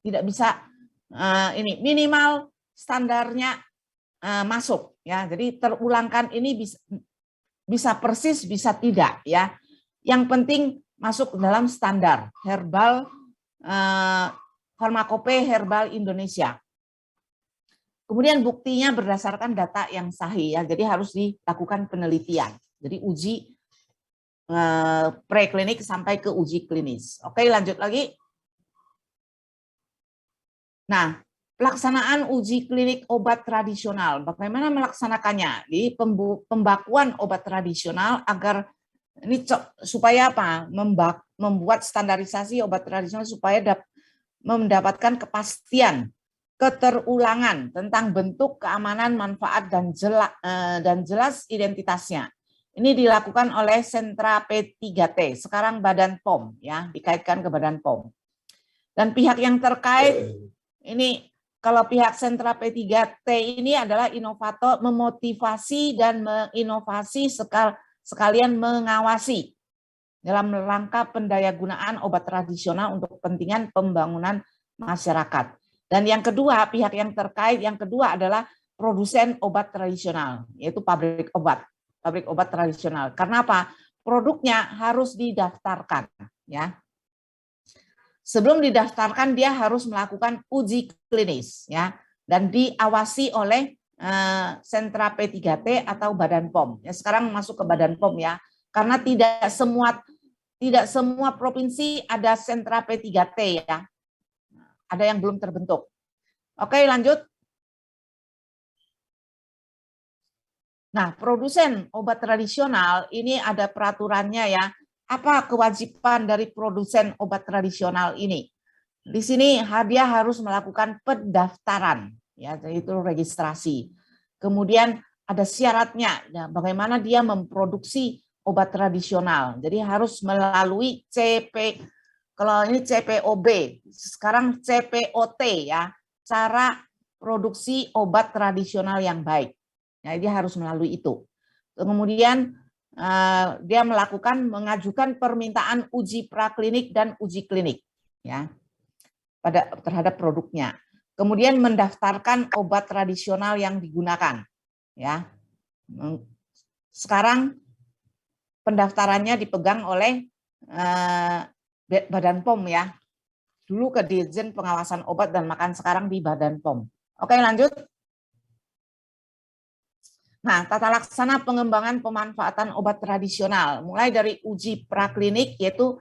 tidak bisa ini minimal standarnya masuk ya. Jadi terulangkan ini bisa persis bisa tidak ya. Yang penting masuk dalam standar herbal farmakope herbal Indonesia. Kemudian buktinya berdasarkan data yang sahih ya. Jadi harus dilakukan penelitian. Jadi uji preklinik sampai ke uji klinis. Oke, lanjut lagi. Nah, pelaksanaan uji klinik obat tradisional. Bagaimana melaksanakannya? Di pembakuan obat tradisional agar ini supaya apa? Membuat standarisasi obat tradisional supaya mendapatkan kepastian keterulangan tentang bentuk, keamanan, manfaat dan jelas identitasnya. Ini dilakukan oleh sentra P3T, sekarang Badan POM ya, dikaitkan ke Badan POM. Dan pihak yang terkait ini kalau pihak sentra P3T ini adalah inovator, memotivasi dan menginovasi sekalian mengawasi dalam rangka pendayagunaan obat tradisional untuk kepentingan pembangunan masyarakat. Dan yang kedua, pihak yang terkait yang kedua adalah produsen obat tradisional, yaitu pabrik obat tradisional. Karena apa? Produknya harus didaftarkan ya. Sebelum didaftarkan dia harus melakukan uji klinis ya dan diawasi oleh sentra P3T atau Badan POM. Ya, sekarang masuk ke Badan POM ya. Karena tidak semua provinsi ada sentra P3T ya. Ada yang belum terbentuk. Oke, lanjut. Nah, produsen obat tradisional ini ada peraturannya ya. Apa kewajiban dari produsen obat tradisional ini? Di sini dia harus melakukan pendaftaran, ya, yaitu registrasi. Kemudian ada syaratnya, ya, bagaimana dia memproduksi obat tradisional. Jadi harus melalui kalau ini CPOB, sekarang CPOT ya, cara produksi obat tradisional yang baik. Nah, dia harus melalui itu. Kemudian dia mengajukan permintaan uji praklinik dan uji klinik ya terhadap produknya. Kemudian mendaftarkan obat tradisional yang digunakan ya. Sekarang pendaftarannya dipegang oleh Badan POM ya. Dulu ke Dirjen Pengawasan Obat dan Makan, sekarang di Badan POM. Oke, lanjut. Nah, tata laksana pengembangan pemanfaatan obat tradisional, mulai dari uji praklinik, yaitu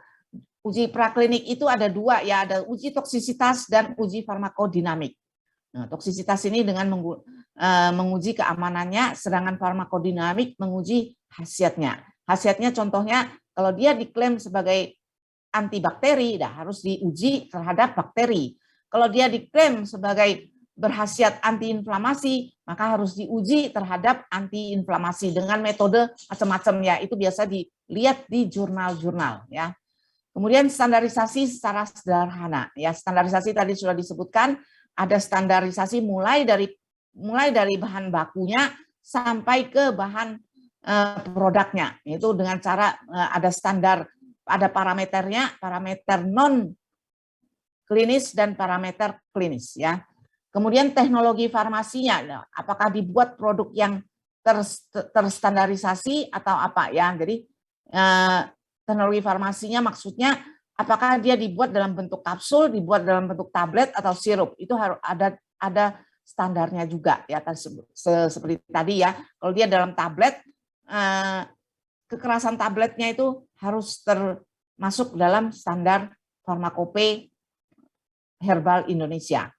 uji praklinik itu ada dua ya, ada uji toksisitas dan uji farmakodinamik. Nah, toksisitas ini dengan menguji keamanannya, sedangkan farmakodinamik menguji khasiatnya. Khasiatnya contohnya kalau dia diklaim sebagai antibakteri, harus diuji terhadap bakteri. Kalau dia diklaim sebagai berkhasiat antiinflamasi, maka harus diuji terhadap antiinflamasi dengan metode macam-macam ya. Itu biasa dilihat di jurnal-jurnal ya. Kemudian standarisasi secara sederhana ya. Standarisasi tadi sudah disebutkan, ada standarisasi mulai dari bahan bakunya sampai ke bahan produknya. Itu dengan cara ada standar, ada parameternya, parameter non klinis dan parameter klinis ya. Kemudian teknologi farmasinya, apakah dibuat produk yang terstandarisasi atau apa ya. Jadi teknologi farmasinya maksudnya apakah dia dibuat dalam bentuk kapsul, dibuat dalam bentuk tablet atau sirup. Itu harus ada standarnya juga ya, seperti tadi ya. Kalau dia dalam tablet, kekerasan tabletnya itu harus termasuk dalam standar farmakope herbal Indonesia.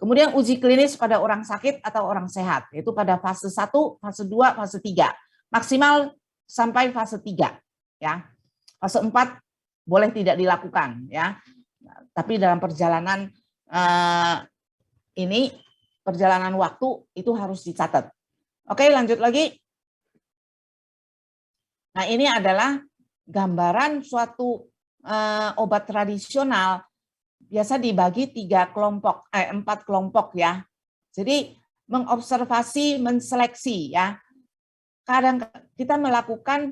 Kemudian uji klinis pada orang sakit atau orang sehat, yaitu pada fase 1, fase 2, fase 3. Maksimal sampai fase 3. Ya. Fase 4 boleh tidak dilakukan ya. Tapi dalam perjalanan ini perjalanan waktu itu harus dicatat. Oke, lanjut lagi. Nah, ini adalah gambaran suatu obat tradisional biasa dibagi 4 kelompok ya. Jadi mengobservasi, menseleksi ya. Kadang kita melakukan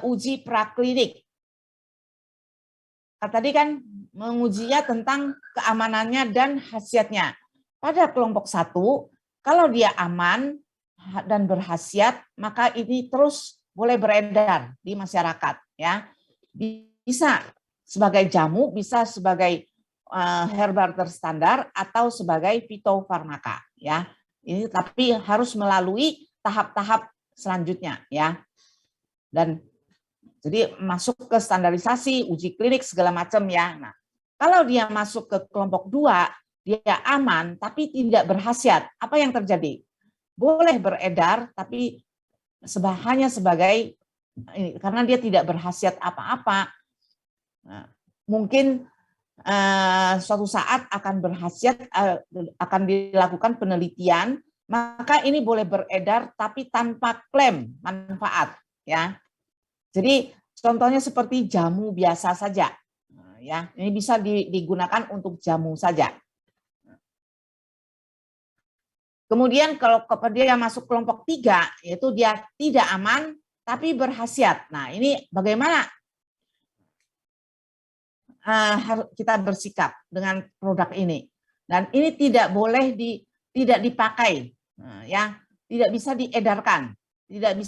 uji praklinik. Tadi kan mengujinya tentang keamanannya dan khasiatnya. Pada kelompok 1, kalau dia aman dan berkhasiat, maka ini terus boleh beredar di masyarakat ya. Bisa sebagai jamu, bisa sebagai herbal terstandar atau sebagai fitofarmaka ya. Ini tapi harus melalui tahap-tahap selanjutnya ya. Dan jadi masuk ke standarisasi, uji klinik segala macam ya. Nah, kalau dia masuk ke kelompok 2, dia aman tapi tidak berkhasiat. Apa yang terjadi? Boleh beredar tapi hanya sebagai karena dia tidak berkhasiat apa-apa. Nah, mungkin suatu saat akan berkhasiat, akan dilakukan penelitian, maka ini boleh beredar tapi tanpa klaim manfaat ya. Jadi contohnya seperti jamu biasa saja ya. Ini bisa digunakan untuk jamu saja. Kemudian kalau dia masuk kelompok 3, yaitu dia tidak aman tapi berkhasiat. Nah, ini bagaimana kita bersikap dengan produk ini. Dan ini tidak boleh tidak dipakai ya, tidak bisa diedarkan, tidak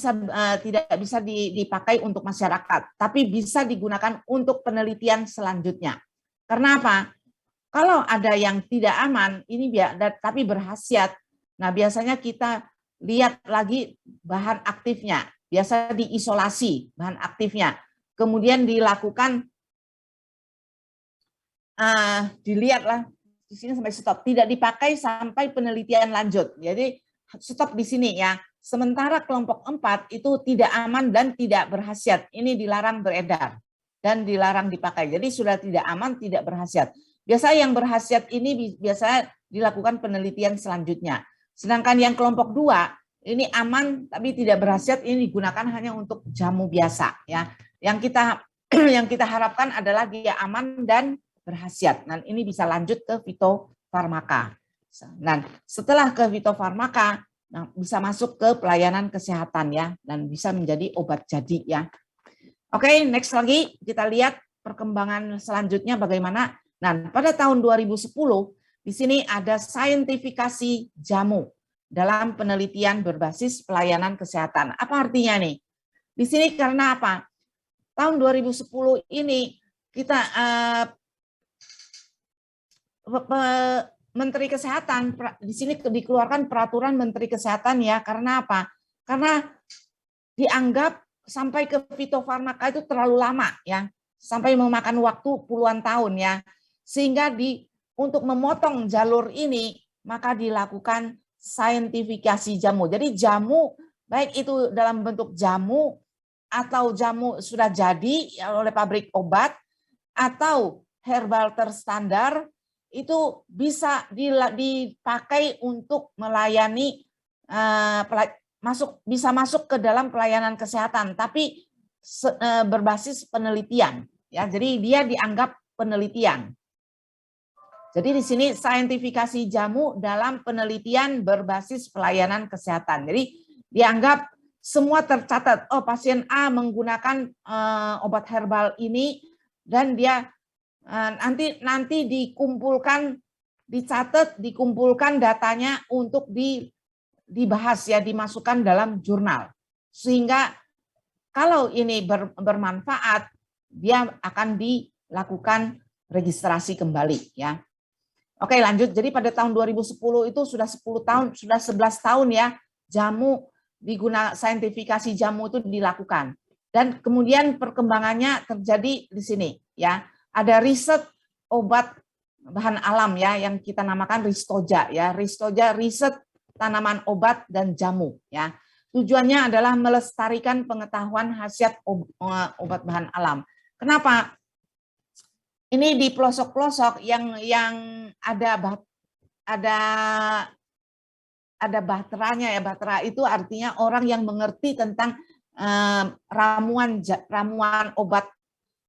bisa dipakai untuk masyarakat, tapi bisa digunakan untuk penelitian selanjutnya. Karena apa? Kalau ada yang tidak aman, ini tapi berkhasiat. Nah, biasanya kita lihat lagi bahan aktifnya, biasa diisolasi bahan aktifnya, kemudian dilakukan dilihatlah di sini sampai stop, tidak dipakai sampai penelitian lanjut. Jadi stop di sini ya. Sementara kelompok 4 itu tidak aman dan tidak berkhasiat. Ini dilarang beredar dan dilarang dipakai. Jadi sudah tidak aman, tidak berkhasiat. Biasa yang berkhasiat ini biasa dilakukan penelitian selanjutnya. Sedangkan yang kelompok 2 ini aman tapi tidak berkhasiat, ini digunakan hanya untuk jamu biasa ya. Yang kita harapkan adalah dia aman dan berkhasiat. Dan ini bisa lanjut ke fitofarmaka. Dan setelah ke fitofarmaka, nah, bisa masuk ke pelayanan kesehatan ya, dan bisa menjadi obat jadi ya. Oke, next lagi kita lihat perkembangan selanjutnya bagaimana. Nah, pada tahun 2010 di sini ada saintifikasi jamu dalam penelitian berbasis pelayanan kesehatan. Apa artinya nih? Di sini karena apa? Tahun 2010 ini kita Menteri Kesehatan di sini dikeluarkan peraturan Menteri Kesehatan ya, karena apa? Karena dianggap sampai ke fitofarmaka itu terlalu lama ya, sampai memakan waktu puluhan tahun ya, sehingga untuk memotong jalur ini maka dilakukan saintifikasi jamu. Jadi jamu baik itu dalam bentuk jamu atau jamu sudah jadi oleh pabrik obat atau herbal terstandar itu bisa dipakai untuk melayani bisa masuk ke dalam pelayanan kesehatan, tapi berbasis penelitian ya. Jadi dia dianggap penelitian. Jadi di sini saintifikasi jamu dalam penelitian berbasis pelayanan kesehatan. Jadi dianggap semua tercatat. Oh, pasien A menggunakan obat herbal ini dan dia nanti dikumpulkan, dicatat, dikumpulkan datanya untuk dibahas ya, dimasukkan dalam jurnal. Sehingga kalau ini bermanfaat, dia akan dilakukan registrasi kembali ya. Oke, lanjut. Jadi pada tahun 2010 itu sudah 10 tahun, sudah 11 tahun ya jamu saintifikasi jamu itu dilakukan. Dan kemudian perkembangannya terjadi di sini ya. Ada riset obat bahan alam ya yang kita namakan Ristoja ya. Ristoja riset tanaman obat dan jamu ya. Tujuannya adalah melestarikan pengetahuan khasiat obat bahan alam. Kenapa? Ini di pelosok-pelosok yang ada bahteranya ya. Bahtera itu artinya orang yang mengerti tentang ramuan obat,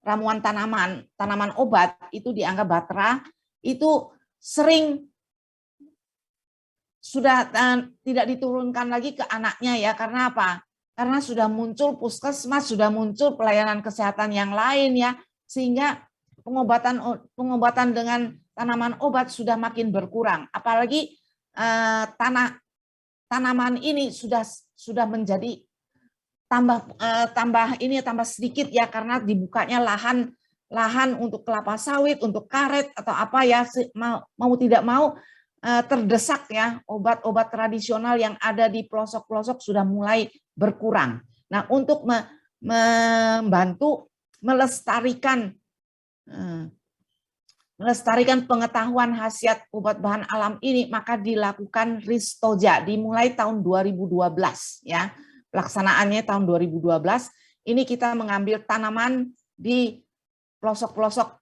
ramuan tanaman obat itu dianggap bahtera. Itu sering sudah tidak diturunkan lagi ke anaknya ya. Karena apa? Karena sudah muncul puskesmas, sudah muncul pelayanan kesehatan yang lain ya, sehingga pengobatan dengan tanaman obat sudah makin berkurang. Apalagi tanaman ini sudah menjadi tambah sedikit ya, karena dibukanya lahan untuk kelapa sawit, untuk karet atau apa ya, mau tidak mau terdesak ya, obat-obat tradisional yang ada di pelosok-pelosok sudah mulai berkurang. Nah, untuk membantu melestarikan pengetahuan khasiat obat bahan alam ini, maka dilakukan Ristoja dimulai tahun 2012 ya. Pelaksanaannya tahun 2012. Ini kita mengambil tanaman di pelosok-pelosok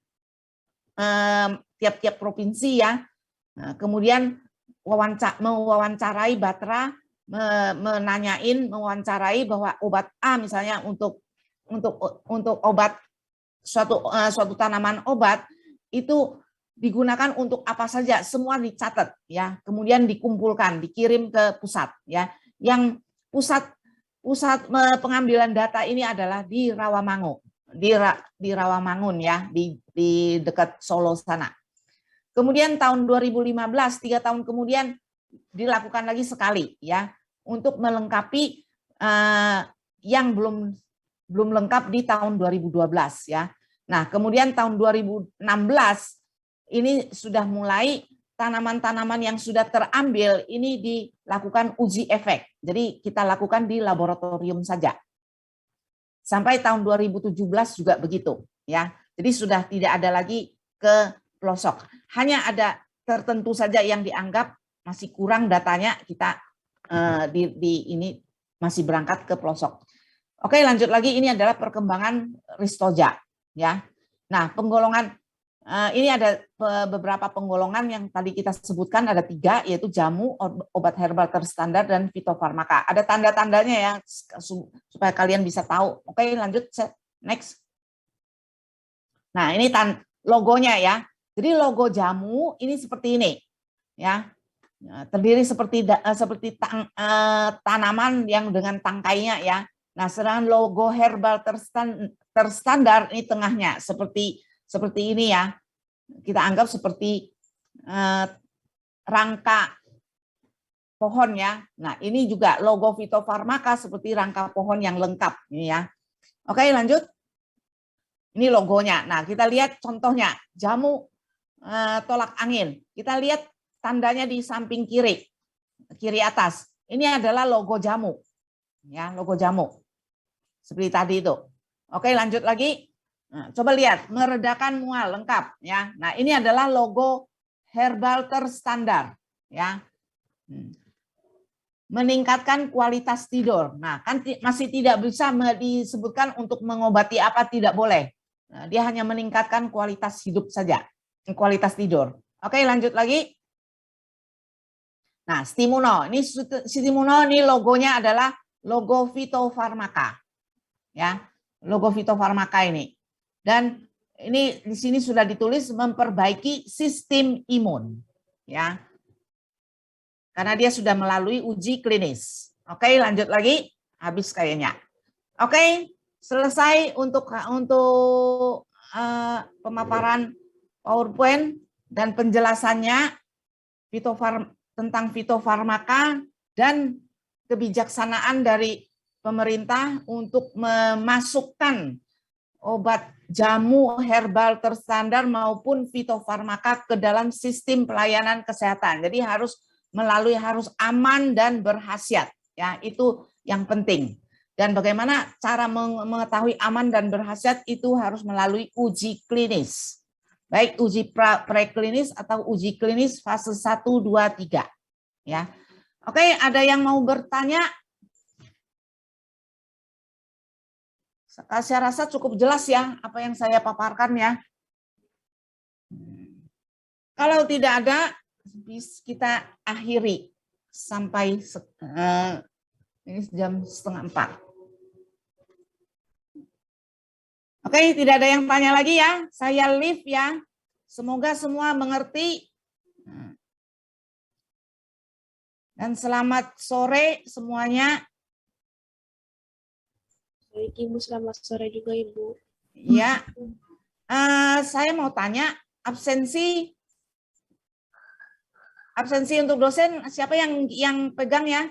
tiap-tiap provinsi ya. Kemudian mewawancarai bahtera, mewawancarai bahwa obat A misalnya untuk obat suatu tanaman obat itu digunakan untuk apa saja, semua dicatat ya, kemudian dikumpulkan, dikirim ke pusat ya. Yang pusat pengambilan data ini adalah di Rawamangun, di Rawamangun ya, di dekat Solo sana. Kemudian tahun 2015, 3 tahun kemudian dilakukan lagi sekali ya, untuk melengkapi yang belum lengkap di tahun 2012 ya. Nah, kemudian tahun 2016 ini sudah mulai tanaman-tanaman yang sudah terambil ini dilakukan uji efek. Jadi kita lakukan di laboratorium saja. Sampai tahun 2017 juga begitu ya. Jadi sudah tidak ada lagi ke pelosok. Hanya ada tertentu saja yang dianggap masih kurang datanya, kita ini masih berangkat ke pelosok. Oke, lanjut lagi, ini adalah perkembangan Ristoja ya. Nah, penggolongan ini ada beberapa penggolongan yang tadi kita sebutkan, ada 3, yaitu jamu, obat herbal terstandar, dan fitofarmaka. Ada tanda-tandanya ya supaya kalian bisa tahu. Oke, lanjut next. Nah, ini logonya ya. Jadi logo jamu ini seperti ini ya, terdiri seperti tanaman yang dengan tangkainya ya. Nah, sedangkan logo herbal terstandar ini tengahnya seperti ini ya. Kita anggap seperti rangka pohon ya. Nah, ini juga logo fitofarmaka seperti rangka pohon yang lengkap ini ya. Oke, lanjut. Ini logonya. Nah, kita lihat contohnya jamu tolak angin. Kita lihat tandanya di samping kiri atas. Ini adalah logo jamu. Ya, logo jamu. Seperti tadi itu. Oke, lanjut lagi. Nah, coba lihat, meredakan mual lengkap ya. Nah, ini adalah logo herbal terstandar ya. Meningkatkan kualitas tidur. Nah, kan masih tidak bisa disebutkan untuk mengobati apa, tidak boleh. Nah, dia hanya meningkatkan kualitas hidup saja. Kualitas tidur. Oke, lanjut lagi. Nah, Stimuno. Ini logonya adalah logo fitofarmaka. Ya, logo fitofarmaka ini. Dan ini di sini sudah ditulis memperbaiki sistem imun. Ya. Karena dia sudah melalui uji klinis. Oke, lanjut lagi. Habis kayaknya. Oke, selesai untuk pemaparan PowerPoint dan penjelasannya tentang fitofarmaka dan kebijaksanaan dari pemerintah untuk memasukkan obat jamu herbal terstandar maupun fitofarmaka ke dalam sistem pelayanan kesehatan. Jadi harus aman dan berkhasiat ya, itu yang penting. Dan bagaimana cara mengetahui aman dan berkhasiat itu harus melalui uji klinis. Baik uji preklinis atau uji klinis fase 1, 2, 3. Ya. Oke, ada yang mau bertanya? Saya rasa cukup jelas ya apa yang saya paparkan ya. Kalau tidak ada, kita akhiri sampai ini jam 3:30. Oke, tidak ada yang tanya lagi ya. Saya leave ya. Semoga semua mengerti. Dan selamat sore semuanya. Baik, Ibu. Selamat sore juga, Ibu. Ya, saya mau tanya, absensi untuk dosen siapa yang pegang ya?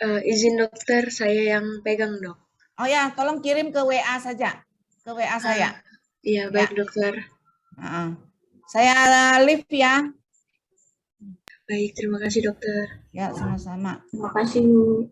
Izin dokter, saya yang pegang, Dok. Oh ya, tolong kirim ke WA saja, ke WA saya. Iya, baik dokter. Saya leave ya. Baik, terima kasih dokter. Ya, sama-sama. Terima kasih, Bu.